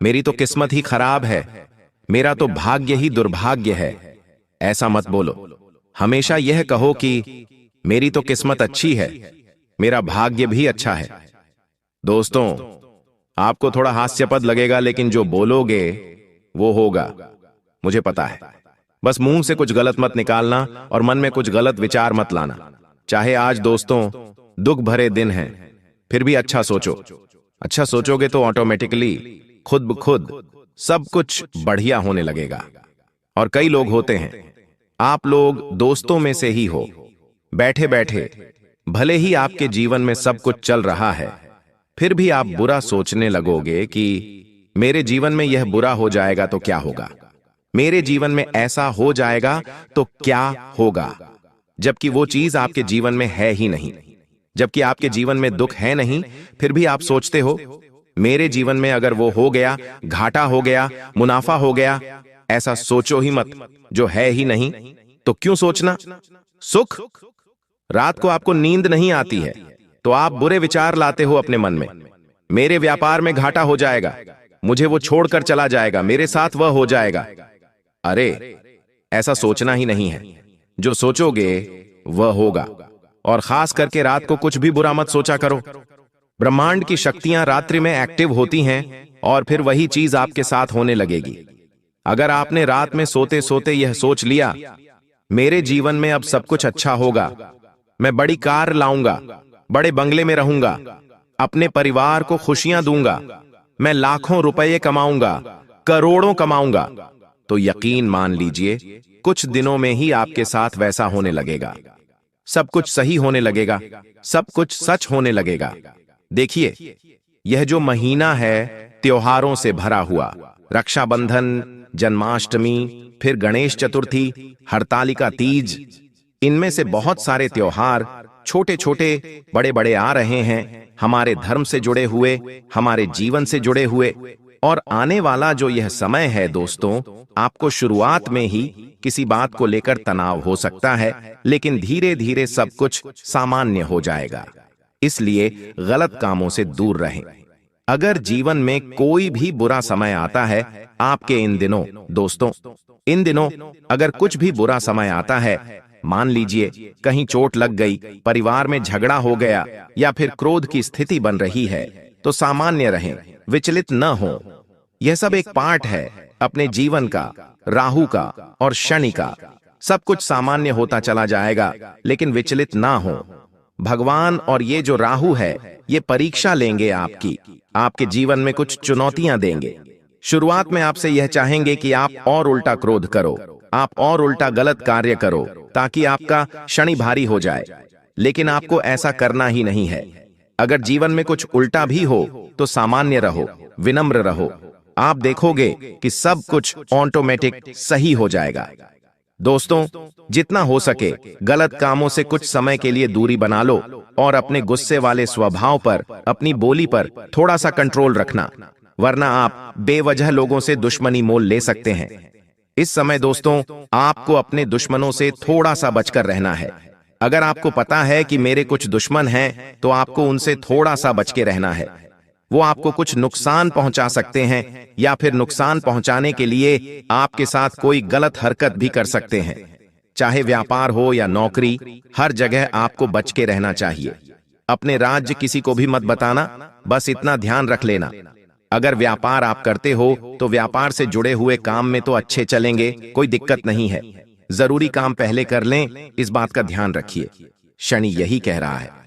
मेरी तो किस्मत ही खराब है, मेरा तो भाग्य ही दुर्भाग्य है। ऐसा मत बोलो। हमेशा यह कहो कि मेरी तो किस्मत अच्छी है, मेरा भाग्य भी अच्छा है। दोस्तों, आपको थोड़ा हास्यास्पद लगेगा, लेकिन जो बोलोगे वो होगा, मुझे पता है। बस मुंह से कुछ गलत मत निकालना और मन में कुछ गलत विचार मत लाना। चाहे आज दोस्तों दुख भरे दिन हैं, फिर भी अच्छा सोचो। अच्छा सोचोगे तो ऑटोमेटिकली खुद ब खुद सब कुछ बढ़िया होने लगेगा। और कई लोग होते हैं, आप लोग दोस्तों में से ही हो, बैठे बैठे भले ही आपके जीवन में सब कुछ चल रहा है, फिर भी आप बुरा सोचने लगोगे कि मेरे जीवन में यह बुरा हो जाएगा तो क्या होगा, मेरे जीवन में ऐसा हो जाएगा तो क्या होगा, जबकि वो चीज आपके जीवन में है ही नहीं। जबकि आपके जीवन में दुख है नहीं, फिर भी आप सोचते हो मेरे जीवन में अगर वो हो गया, घाटा हो गया, मुनाफा हो गया। ऐसा सोचो ही मत, जो है ही नहीं तो क्यों सोचना। सुख, रात को आपको नींद नहीं आती है तो आप बुरे विचार लाते हो अपने मन में। मेरे व्यापार में घाटा हो जाएगा, मुझे वो छोड़कर चला जाएगा, मेरे साथ वह हो जाएगा। अरे, ऐसा सोचना ही नहीं है। जो सोचोगे वह होगा। और खास करके रात को कुछ भी बुरा मत सोचा करो। ब्रह्मांड की शक्तियां रात्रि में एक्टिव होती हैं और फिर वही चीज आपके साथ होने लगेगी। अगर आपने रात में सोते सोते यह सोच लिया मेरे जीवन में अब सब कुछ अच्छा होगा, मैं बड़ी कार लाऊंगा, बड़े बंगले में रहूंगा, अपने परिवार को खुशियां दूंगा, मैं लाखों रुपए कमाऊंगा, करोड़ों कमाऊंगा, तो यकीन मान लीजिए कुछ दिनों में ही आपके साथ वैसा होने लगेगा। सब कुछ सही होने लगेगा, सब कुछ सच होने लगेगा। देखिए, यह जो महीना है त्योहारों से भरा हुआ, रक्षाबंधन, जन्माष्टमी, फिर गणेश चतुर्थी, हरतालिका तीज, इनमें से बहुत सारे त्योहार छोटे छोटे बड़े बड़े आ रहे हैं, हमारे धर्म से जुड़े हुए, हमारे जीवन से जुड़े हुए। और आने वाला जो यह समय है दोस्तों, आपको शुरुआत में ही किसी बात को लेकर तनाव हो सकता है, लेकिन धीरे धीरे सब कुछ सामान्य हो जाएगा। इसलिए गलत कामों से दूर रहें। अगर जीवन में कोई भी बुरा समय आता है आपके इन दिनों, दोस्तों, इन दिनों अगर कुछ भी बुरा समय आता है, मान लीजिए कहीं चोट लग गई, परिवार में झगड़ा हो गया या फिर क्रोध की स्थिति बन रही है, तो सामान्य रहें, विचलित न हो। यह सब एक पार्ट है अपने जीवन का, राहु का और शनि का। सब कुछ सामान्य होता चला जाएगा, लेकिन विचलित ना हो। भगवान और ये जो राहु है, ये परीक्षा लेंगे आपकी, आपके जीवन में कुछ चुनौतियां देंगे। शुरुआत में आपसे यह चाहेंगे कि आप और उल्टा क्रोध करो, आप और उल्टा गलत कार्य करो ताकि आपका शनि भारी हो जाए, लेकिन आपको ऐसा करना ही नहीं है। अगर जीवन में कुछ उल्टा भी हो तो सामान्य रहो, विनम्र रहो, आप देखोगे कि सब कुछ ऑटोमेटिक सही हो जाएगा। दोस्तों, जितना हो सके गलत कामों से कुछ समय के लिए दूरी बना लो और अपने गुस्से वाले स्वभाव पर, अपनी बोली पर थोड़ा सा कंट्रोल रखना, वरना आप बेवजह लोगों से दुश्मनी मोल ले सकते हैं। इस समय दोस्तों, आपको अपने दुश्मनों से थोड़ा सा बचकर रहना है। अगर आपको पता है कि मेरे कुछ दुश्मन हैं, तो आपको उनसे थोड़ा सा बच के रहना है। वो आपको कुछ नुकसान पहुंचा सकते हैं या फिर नुकसान पहुंचाने के लिए आपके साथ कोई गलत हरकत भी कर सकते हैं। चाहे व्यापार हो या नौकरी, हर जगह आपको बच के रहना चाहिए। अपने राज्य किसी को भी मत बताना, बस इतना ध्यान रख लेना। अगर व्यापार आप करते हो तो व्यापार से जुड़े हुए काम में तो अच्छे चलेंगे, कोई दिक्कत नहीं है। जरूरी काम पहले कर लें, इस बात का ध्यान रखिए। शनि यही कह रहा है।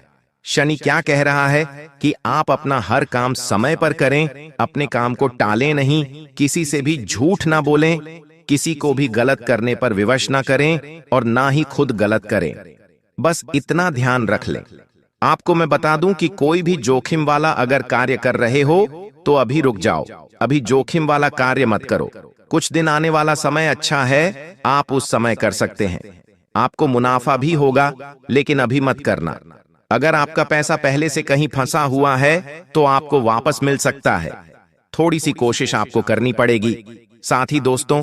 शनि क्या कह रहा है कि आप अपना हर काम समय पर करें, अपने काम को टालें नहीं, किसी से भी झूठ ना बोलें, किसी को भी गलत करने पर विवश ना करें और ना ही खुद गलत करें। बस इतना ध्यान रख लें। आपको मैं बता दूं कि कोई भी जोखिम वाला अगर कार्य कर रहे हो तो अभी रुक जाओ, अभी जोखिम वाला कार्य मत करो। कुछ दिन आने वाला समय अच्छा है, आप उस समय कर सकते हैं। आपको मुनाफा भी होगा, लेकिन अभी मत करना। अगर आपका पैसा पहले से कहीं फंसा हुआ है तो आपको वापस मिल सकता है। थोड़ी सी कोशिश आपको करनी पड़ेगी। साथ ही दोस्तों,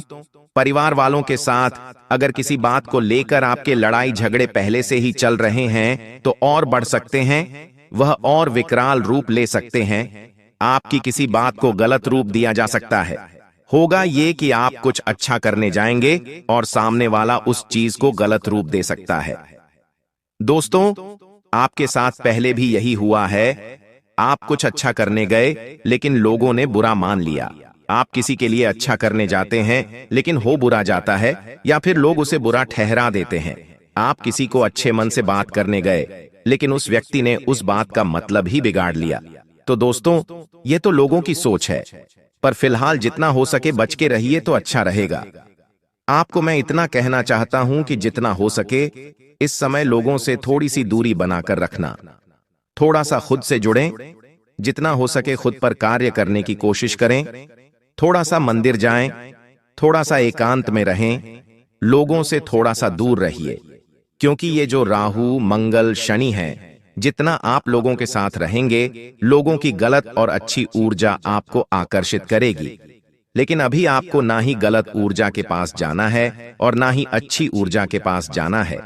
परिवार वालों के साथ अगर किसी बात को लेकर आपके लड़ाई झगड़े पहले से ही चल रहे हैं तो और बढ़ सकते हैं, वह और विकराल रूप ले सकते हैं। आपकी किसी बात को गलत रूप दिया जा सकता है। होगा ये कि आप कुछ अच्छा करने जाएंगे और सामने वाला उस चीज को गलत रूप दे सकता है। दोस्तों, आपके साथ पहले भी यही हुआ है। आप कुछ अच्छा करने गए लेकिन लोगों ने बुरा मान लिया। आप किसी के लिए अच्छा करने जाते हैं लेकिन हो बुरा जाता है या फिर लोग उसे बुरा ठहरा देते हैं। आप किसी को अच्छे मन से बात करने गए लेकिन उस व्यक्ति ने उस बात का मतलब ही बिगाड़ लिया। तो दोस्तों, ये तो लोगों की सोच है, पर फिलहाल जितना हो सके बच के रहिए तो अच्छा रहेगा। आपको मैं इतना कहना चाहता हूं कि जितना हो सके इस समय लोगों से थोड़ी सी दूरी बनाकर रखना। थोड़ा सा खुद से जुड़ें, जितना हो सके खुद पर कार्य करने की कोशिश करें। थोड़ा सा मंदिर जाएं, थोड़ा सा एकांत में रहें, लोगों से थोड़ा सा दूर रहिए, क्योंकि ये जो राहु, मंगल, शनि है, जितना आप लोगों के साथ रहेंगे, लोगों की गलत और अच्छी ऊर्जा आपको आकर्षित करेगी। लेकिन अभी आपको ना ही गलत ऊर्जा के पास जाना है और ना ही अच्छी ऊर्जा के पास जाना है।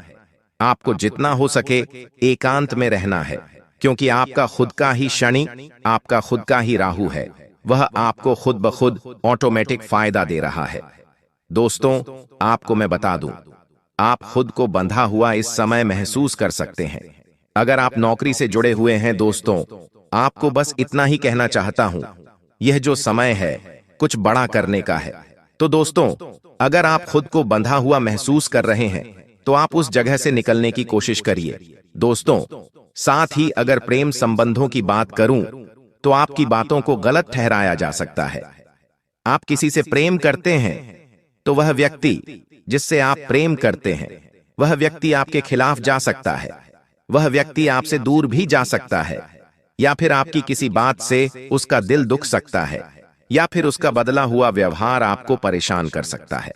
आपको जितना हो सके एकांत में रहना है, क्योंकि आपका खुद का ही शनि, आपका खुद का ही राहु है। वह आपको खुद ब खुद ऑटोमेटिक फायदा दे रहा है। दोस्तों, आपको मैं बता दूं, आप खुद को बंधा हुआ इस समय महसूस कर सकते हैं। अगर आप नौकरी से जुड़े हुए हैं दोस्तों, आपको बस इतना ही कहना चाहता हूं, यह जो समय है कुछ बड़ा करने का है। तो दोस्तों, अगर आप खुद को बंधा हुआ महसूस कर रहे हैं तो आप उस जगह से निकलने की कोशिश करिए। दोस्तों, साथ ही अगर प्रेम संबंधों की बात करूं तो आपकी बातों को गलत ठहराया जा सकता है। आप किसी से प्रेम करते हैं तो वह व्यक्ति जिससे आप प्रेम करते हैं, वह व्यक्ति आपके खिलाफ जा सकता है। वह व्यक्ति आपसे दूर भी जा सकता है, या फिर आपकी किसी बात से उसका दिल दुख सकता है, या फिर उसका बदला हुआ व्यवहार आपको परेशान कर सकता है।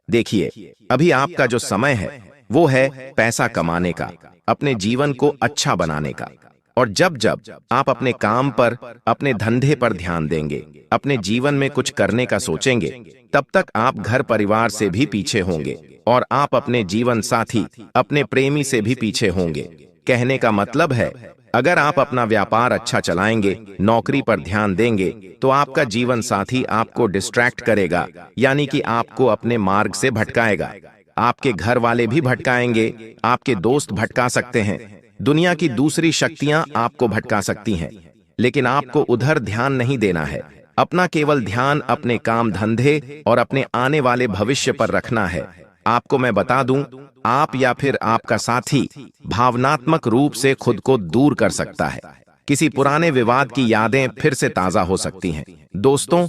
देखिए, अभी आपका जो समय है वो है पैसा कमाने का, अपने जीवन को अच्छा बनाने का। और जब जब आप अपने काम पर, अपने धंधे पर ध्यान देंगे, अपने जीवन में कुछ करने का सोचेंगे, तब तक आप घर परिवार से भी पीछे होंगे और आप अपने जीवन साथी, अपने प्रेमी से भी पीछे होंगे। कहने का मतलब है, अगर आप अपना व्यापार अच्छा चलाएंगे, नौकरी पर ध्यान देंगे, तो आपका जीवन साथी आपको डिस्ट्रैक्ट करेगा, यानी कि आपको अपने मार्ग से भटकाएगा। आपके घर वाले भी भटकाएंगे, आपके दोस्त भटका सकते हैं, दुनिया की दूसरी शक्तियां आपको भटका सकती हैं, लेकिन आपको उधर ध्यान नहीं देना है। अपना केवल ध्यान अपने काम धंधे और अपने आने वाले भविष्य पर रखना है। आपको मैं बता दूं, आप या फिर आपका साथी भावनात्मक रूप से खुद को दूर कर सकता है। किसी पुराने विवाद की यादें फिर से ताजा हो सकती हैं। दोस्तों,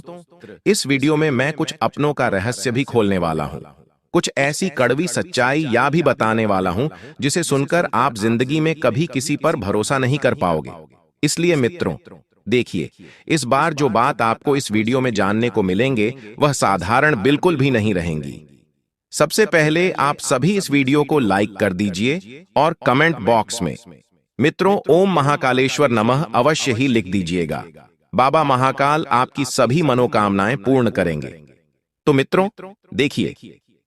इस वीडियो में मैं कुछ अपनों का रहस्य भी खोलने वाला हूं, कुछ ऐसी कड़वी सच्चाई या भी बताने वाला हूं जिसे सुनकर आप जिंदगी में कभी किसी पर भरोसा नहीं कर पाओगे। इसलिए मित्रों, देखिए, इस बार जो बात आपको इस वीडियो में जानने को मिलेंगे वह साधारण बिल्कुल भी नहीं रहेंगी। सबसे पहले आप सभी इस वीडियो को लाइक कर दीजिए और कमेंट बॉक्स में मित्रों ओम महाकालेश्वर नमः अवश्य ही लिख दीजिएगा। बाबा महाकाल आपकी सभी मनोकामनाएं पूर्ण करेंगे। तो मित्रों, देखिए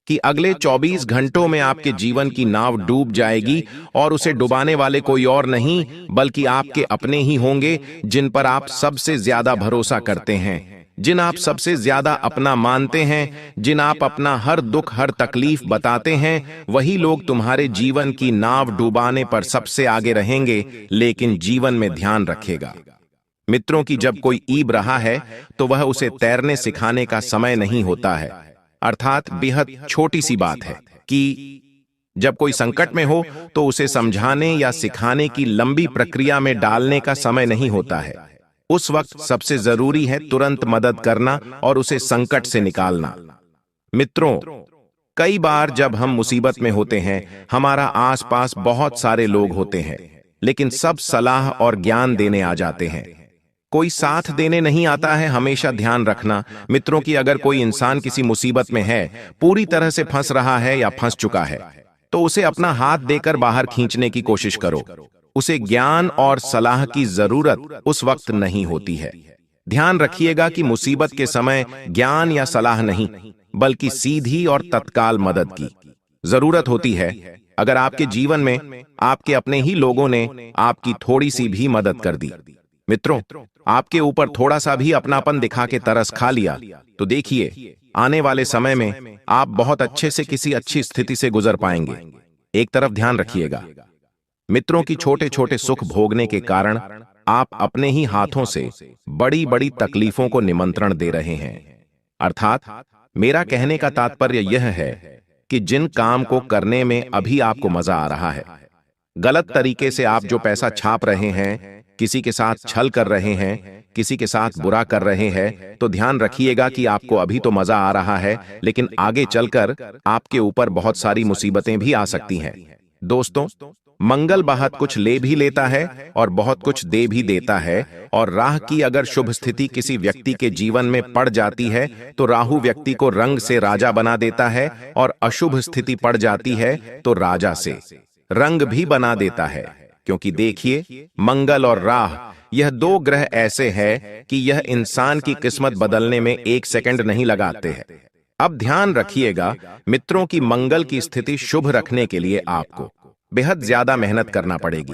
कि अगले 24 घंटों में आपके जीवन की नाव डूब जाएगी और उसे डुबाने वाले कोई और नहीं बल्कि आपके अपने ही होंगे, जिन पर आप सबसे ज्यादा भरोसा करते हैं, जिन आप सबसे ज्यादा अपना मानते हैं, जिन आप अपना हर दुख हर तकलीफ बताते हैं। वही लोग तुम्हारे जीवन की नाव डुबाने पर सबसे आगे रहेंगे। लेकिन जीवन में ध्यान रखेगा मित्रों कि जब कोई ईब रहा है तो वह उसे तैरने सिखाने का समय नहीं होता है। अर्थात बेहद छोटी सी बात है कि जब कोई संकट में हो तो उसे समझाने या सिखाने की लंबी प्रक्रिया में डालने का समय नहीं होता है। उस वक्त सबसे जरूरी है तुरंत मदद करना और उसे संकट से निकालना। मित्रों, कई बार जब हम मुसीबत में होते हैं, हमारा आसपास बहुत सारे लोग होते हैं, लेकिन सब सलाह और ज्ञान देने आ जाते हैं, कोई साथ देने नहीं आता है। हमेशा ध्यान रखना मित्रों कि अगर कोई इंसान किसी मुसीबत में है, पूरी तरह से फंस रहा है या फंस चुका है, तो उसे अपना हाथ देकर बाहर खींचने की कोशिश करो। उसे ज्ञान और सलाह की जरूरत उस वक्त नहीं होती है। ध्यान रखिएगा कि मुसीबत के समय ज्ञान या सलाह नहीं बल्कि सीधी और तत्काल मदद की जरूरत होती है। अगर आपके जीवन में आपके अपने ही लोगों ने आपकी थोड़ी सी भी मदद कर दी, मित्रों, आपके ऊपर थोड़ा सा भी अपनापन दिखा के तरस खा लिया, तो देखिए आने वाले समय में आप बहुत अच्छे से किसी अच्छी स्थिति से गुजर पाएंगे। एक तरफ ध्यान रखिएगा मित्रों की छोटे छोटे सुख भोगने के कारण आप अपने ही हाथों से बड़ी बड़ी तकलीफों को निमंत्रण दे रहे हैं। अर्थात मेरा कहने का तात्पर्य यह है कि जिन काम को करने में अभी आपको मजा आ रहा है, गलत तरीके से आप जो पैसा छाप रहे हैं, किसी के साथ छल कर रहे हैं, किसी के साथ बुरा कर रहे हैं, तो ध्यान रखिएगा कि आपको अभी तो मजा आ रहा है, लेकिन आगे चलकर आपके ऊपर बहुत सारी मुसीबतें भी आ सकती हैं। दोस्तों, मंगल बहुत कुछ ले भी लेता है और बहुत कुछ दे भी देता है। और राह की अगर शुभ स्थिति किसी व्यक्ति के जीवन में पड़ जाती है तो राहु व्यक्ति को रंग से राजा बना देता है, और अशुभ स्थिति पड़ जाती है तो राजा से रंग भी बना देता है। क्योंकि देखिए, मंगल और राह यह दो ग्रह ऐसे हैं कि यह इंसान की किस्मत बदलने में 1 सेकंड नहीं लगाते हैं। अब ध्यान रखिएगा मित्रों की मंगल की स्थिति शुभ रखने के लिए आपको बेहद ज्यादा मेहनत करना पड़ेगी।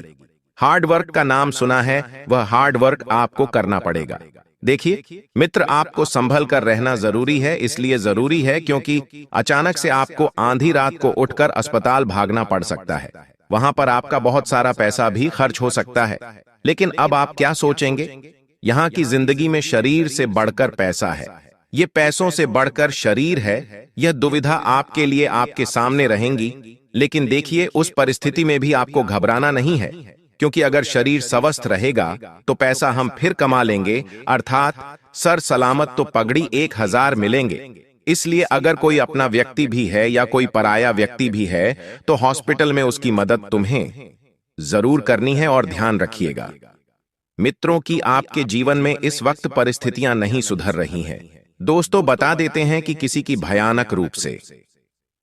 हार्ड वर्क का नाम सुना है, वह हार्ड वर्क आपको करना पड़ेगा। देखिए मित्र, आपको संभल कर रहना जरूरी है। इसलिए जरूरी है क्योंकि अचानक से आपको आधी रात को उठकर अस्पताल भागना पड़ सकता है। वहां पर आपका बहुत सारा पैसा भी खर्च हो सकता है। लेकिन अब आप क्या सोचेंगे, यहाँ की जिंदगी में शरीर से बढ़कर पैसा है, ये पैसों से बढ़कर शरीर है। यह दुविधा आपके लिए आपके सामने रहेंगी। लेकिन देखिए, उस परिस्थिति में भी आपको घबराना नहीं है, क्योंकि अगर शरीर स्वस्थ रहेगा तो पैसा हम फिर कमा लेंगे। अर्थात सर सलामत तो पगड़ी 1000 मिलेंगे। इसलिए अगर कोई अपना व्यक्ति भी है या कोई पराया व्यक्ति भी है तो हॉस्पिटल में उसकी मदद तुम्हें जरूर करनी है। और ध्यान रखिएगा मित्रों कि आपके जीवन में इस वक्त परिस्थितियां नहीं सुधर रही हैं। दोस्तों, बता देते हैं कि किसी की भयानक रूप से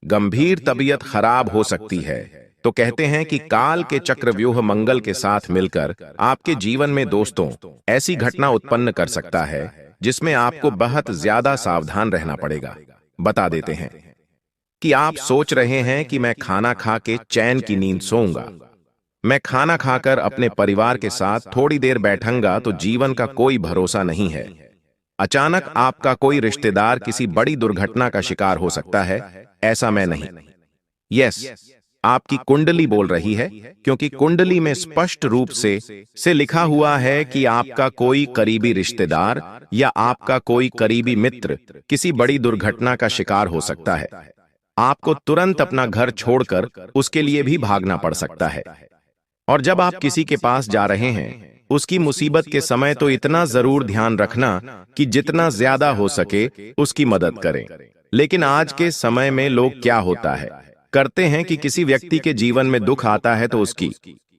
गंभीर तबीयत खराब हो सकती है, तो कहते हैं कि काल के चक्रव्यूह मंगल के साथ मिलकर आपके जीवन में दोस्तों ऐसी घटना उत्पन्न कर सकता है जिसमें आपको बहुत ज्यादा सावधान रहना पड़ेगा। बता देते हैं कि आप सोच रहे हैं कि मैं खाना खा के चैन की नींद सोऊंगा, मैं खाना खाकर अपने परिवार के साथ थोड़ी देर बैठूंगा, तो जीवन का कोई भरोसा नहीं है। अचानक आपका कोई रिश्तेदार किसी बड़ी दुर्घटना का शिकार हो सकता है। ऐसा मैं नहीं। यस, आपकी कुंडली बोल रही है, क्योंकि कुंडली में स्पष्ट रूप से लिखा हुआ है कि आपका कोई करीबी रिश्तेदार या आपका कोई करीबी मित्र किसी बड़ी दुर्घटना का शिकार हो सकता है। आपको तुरंत अपना घर छोड़कर उसके लिए भी भागना पड़ सकता है। और जब आप किसी के पास जा रहे हैं उसकी मुसीबत के समय तो इतना जरूर ध्यान रखना कि जितना ज्यादा हो सके उसकी मदद करें। लेकिन आज के समय में लोग क्या होता है करते हैं कि किसी व्यक्ति के जीवन में दुख आता है तो उसकी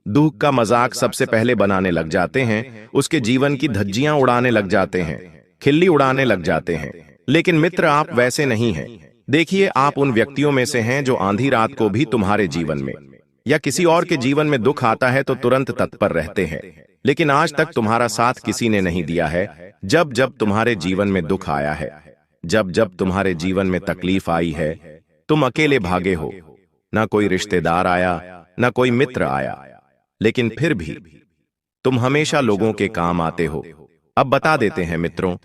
दुख का मजाक सबसे पहले बनाने लग जाते हैं, उसके जीवन की धज्जियां उड़ाने लग जाते हैं, खिल्ली उड़ाने लग जाते हैं। लेकिन मित्र, आप वैसे नहीं हैं। देखिए, आप उन व्यक्तियों में से हैं जो आंधी रात को भी तुम्हारे जीवन में या किसी और के जीवन में दुख आता है तो तुरंत तत्पर रहते हैं। लेकिन आज तक तुम्हारा साथ किसी ने नहीं दिया है। जब जब तुम्हारे जीवन में दुख आया है, जब जब तुम्हारे जीवन में तकलीफ आई है, तुम अकेले भागे हो। ना कोई रिश्तेदार आया, ना कोई मित्र आया, लेकिन फिर भी तुम हमेशा लोगों के काम आते हो। अब बता देते हैं मित्रों,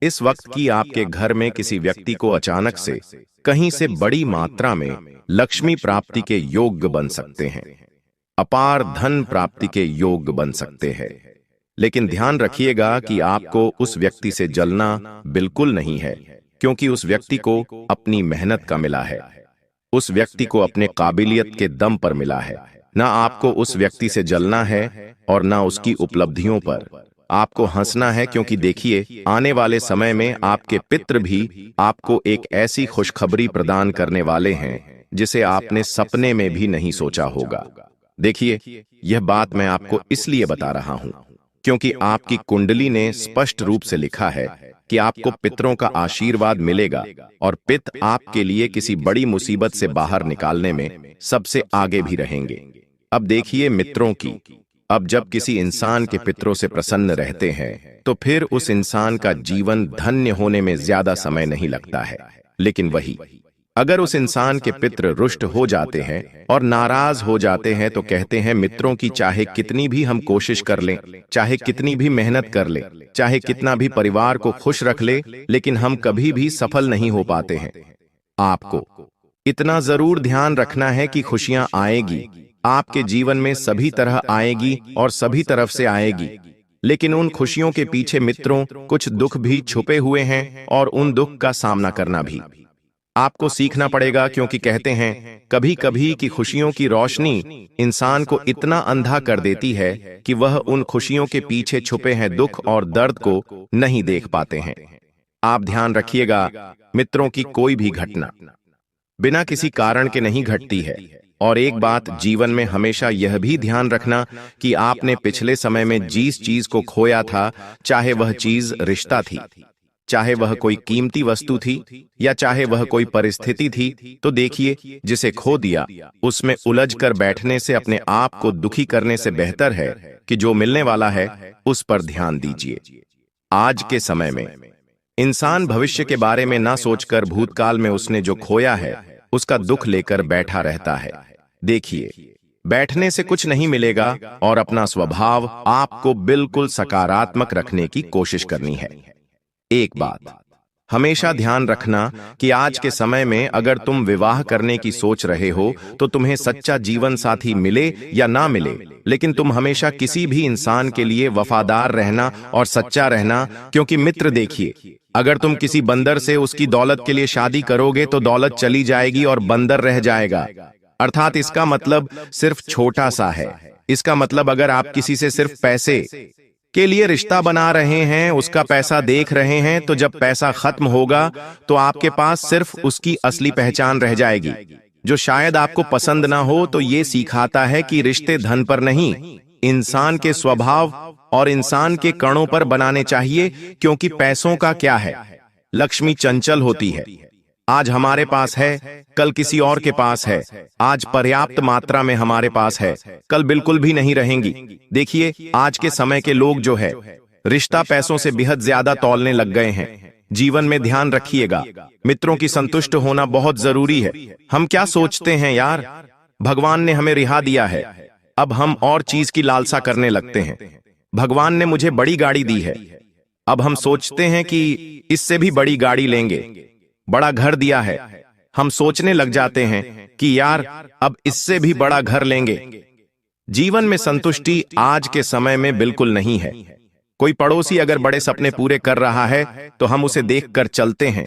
इस वक्त की आपके घर में किसी व्यक्ति को अचानक से कहीं से बड़ी मात्रा में लक्ष्मी प्राप्ति के योग बन सकते हैं, अपार धन प्राप्ति के योग बन सकते हैं। लेकिन ध्यान रखिएगा कि आपको उस व्यक्ति से जलना बिल्कुल नहीं है, क्योंकि उस व्यक्ति को अपनी मेहनत का मिला है, उस व्यक्ति को अपने काबिलियत के दम पर मिला है। ना आपको उस व्यक्ति से जलना है और ना उसकी उपलब्धियों पर आपको हंसना है, क्योंकि देखिए, आने वाले समय में आपके पितृ भी आपको एक ऐसी खुशखबरी प्रदान करने वाले हैं जिसे आपने सपने में भी नहीं सोचा होगा। देखिए, यह बात मैं आपको इसलिए बता रहा हूं क्योंकि आपकी कुंडली ने स्पष्ट रूप से लिखा है कि आपको पितरों का आशीर्वाद मिलेगा और पित आपके लिए किसी बड़ी मुसीबत से बाहर निकालने में सबसे आगे भी रहेंगे। अब देखिए मित्रों की, अब जब किसी इंसान के पितरों से प्रसन्न रहते हैं तो फिर उस इंसान का जीवन धन्य होने में ज्यादा समय नहीं लगता है। लेकिन वही अगर उस इंसान के पितृ रुष्ट हो जाते हैं और नाराज हो जाते हैं तो कहते हैं मित्रों की चाहे कितनी भी हम कोशिश कर लें, चाहे कितनी भी मेहनत कर लें, चाहे कितना भी परिवार को खुश रख ले, लेकिन हम कभी भी सफल नहीं हो पाते हैं। आपको इतना जरूर ध्यान रखना है कि खुशियां आएगी, आपके जीवन में सभी तरह आएगी और सभी तरफ से आएगी, लेकिन उन खुशियों के पीछे मित्रों कुछ दुख भी छुपे हुए हैं और उन दुख का सामना करना भी आपको सीखना पड़ेगा, क्योंकि कहते हैं कभी कभी कि खुशियों की रोशनी इंसान को इतना अंधा कर देती है कि वह उन खुशियों के पीछे छुपे हैं दुख और दर्द को नहीं देख पाते हैं। आप ध्यान रखिएगा मित्रों की कोई भी घटना बिना किसी कारण के नहीं घटती है। और एक बात जीवन में हमेशा यह भी ध्यान रखना कि आपने पिछले समय में जिस चीज को खोया था, चाहे वह चीज रिश्ता थी, चाहे वह कोई कीमती वस्तु थी या चाहे वह कोई परिस्थिति थी, तो देखिए जिसे खो दिया उसमें उलझ कर बैठने से अपने आप को दुखी करने से बेहतर है कि जो मिलने वाला है उस पर ध्यान दीजिए। आज के समय में इंसान भविष्य के बारे में ना सोचकर भूतकाल में उसने जो खोया है उसका दुख लेकर बैठा रहता है। देखिए, बैठने से कुछ नहीं मिलेगा और अपना स्वभाव आपको बिल्कुल सकारात्मक रखने की कोशिश करनी है। एक बात हमेशा ध्यान रखना कि आज के समय में अगर तुम विवाह करने की सोच रहे हो तो तुम्हें सच्चा जीवन साथी मिले या ना मिले, लेकिन तुम हमेशा किसी भी इंसान के लिए वफादार रहना और सच्चा रहना, क्योंकि मित्र देखिए, अगर तुम किसी बंदर से उसकी दौलत के लिए शादी करोगे तो दौलत चली जाएगी और बंदर रह जाएगा। अर्थात इसका मतलब सिर्फ छोटा सा है। इसका मतलब अगर आप किसी से सिर्फ पैसे के लिए रिश्ता बना रहे हैं, उसका पैसा देख रहे हैं, तो जब पैसा खत्म होगा तो आपके पास सिर्फ उसकी असली पहचान रह जाएगी, जो शायद आपको पसंद ना हो। तो ये सिखाता है कि रिश्ते धन पर नहीं, इंसान के स्वभाव और इंसान के कणों पर बनाने चाहिए, क्योंकि पैसों का क्या है, लक्ष्मी चंचल होती है। आज हमारे पास है, कल किसी और के पास है। आज पर्याप्त मात्रा में हमारे पास है, कल बिल्कुल भी नहीं रहेंगी। देखिए, आज के समय के लोग जो है रिश्ता पैसों से बेहद ज्यादा तौलने लग गए हैं। जीवन में ध्यान रखिएगा, मित्रों की संतुष्ट होना बहुत जरूरी है। हम क्या सोचते हैं यार, भगवान ने हमें रिहा दिया है, अब हम और चीज की लालसा करने लगते हैं। भगवान ने मुझे बड़ी गाड़ी दी है, अब हम सोचते हैं कि इससे भी बड़ी गाड़ी लेंगे। बड़ा घर दिया है, हम सोचने लग जाते हैं कि यार अब इससे भी बड़ा घर लेंगे। जीवन में संतुष्टि आज के समय में बिल्कुल नहीं है। कोई पड़ोसी अगर बड़े सपने पूरे कर रहा है तो हम उसे देखकर चलते हैं।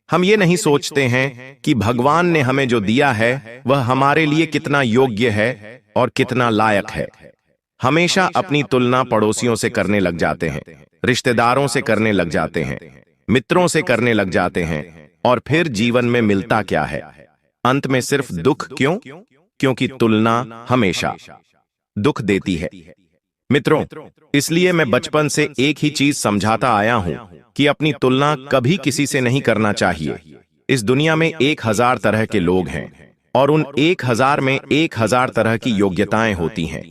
हम ये नहीं सोचते हैं कि भगवान ने हमें जो दिया है वह हमारे लिए कितना योग्य है और कितना लायक है। हमेशा अपनी तुलना पड़ोसियों से करने लग जाते हैं, रिश्तेदारों से करने लग जाते हैं, मित्रों से करने लग जाते हैं, और फिर जीवन में मिलता क्या है? अंत में सिर्फ दुख। क्यों? क्योंकि तुलना हमेशा दुख देती है। मित्रों, इसलिए मैं बचपन से एक ही चीज समझाता आया हूं कि अपनी तुलना कभी किसी से नहीं करना चाहिए। इस दुनिया में 1000 तरह के लोग हैं और उन 1000 में 1000 तरह की योग्यताएं होती हैं।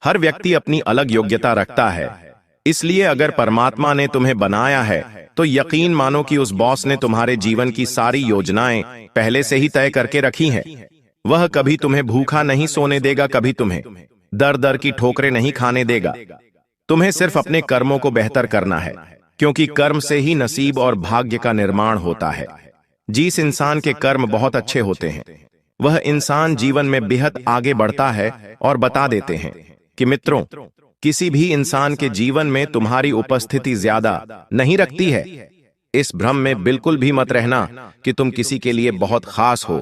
हर व्यक्ति अपनी अलग योग्यता रखता है। इसलिए अगर परमात्मा ने तुम्हें बनाया है तो यकीन मानो कि उस बॉस ने तुम्हारे जीवन की सारी योजनाएं पहले से ही तय करके रखी हैं। वह कभी तुम्हें भूखा नहीं सोने देगा, कभी तुम्हें दर दर की ठोकरें नहीं खाने देगा। तुम्हें सिर्फ अपने कर्मों को बेहतर करना है, क्योंकि कर्म से ही नसीब और भाग्य का निर्माण होता है। जिस इंसान के कर्म बहुत अच्छे होते हैं वह इंसान जीवन में बेहद आगे बढ़ता है और बता देते हैं कि मित्रों, किसी भी इंसान के जीवन में तुम्हारी उपस्थिति ज्यादा नहीं रखती है। इस भ्रम में बिल्कुल भी मत रहना कि तुम किसी के लिए बहुत खास हो,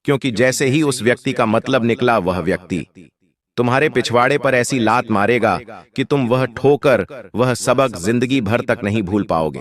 क्योंकि जैसे ही उस व्यक्ति का मतलब निकला वह व्यक्ति तुम्हारे पिछवाड़े पर ऐसी लात मारेगा कि तुम वह ठोकर, वह सबक जिंदगी भर तक नहीं भूल पाओगे।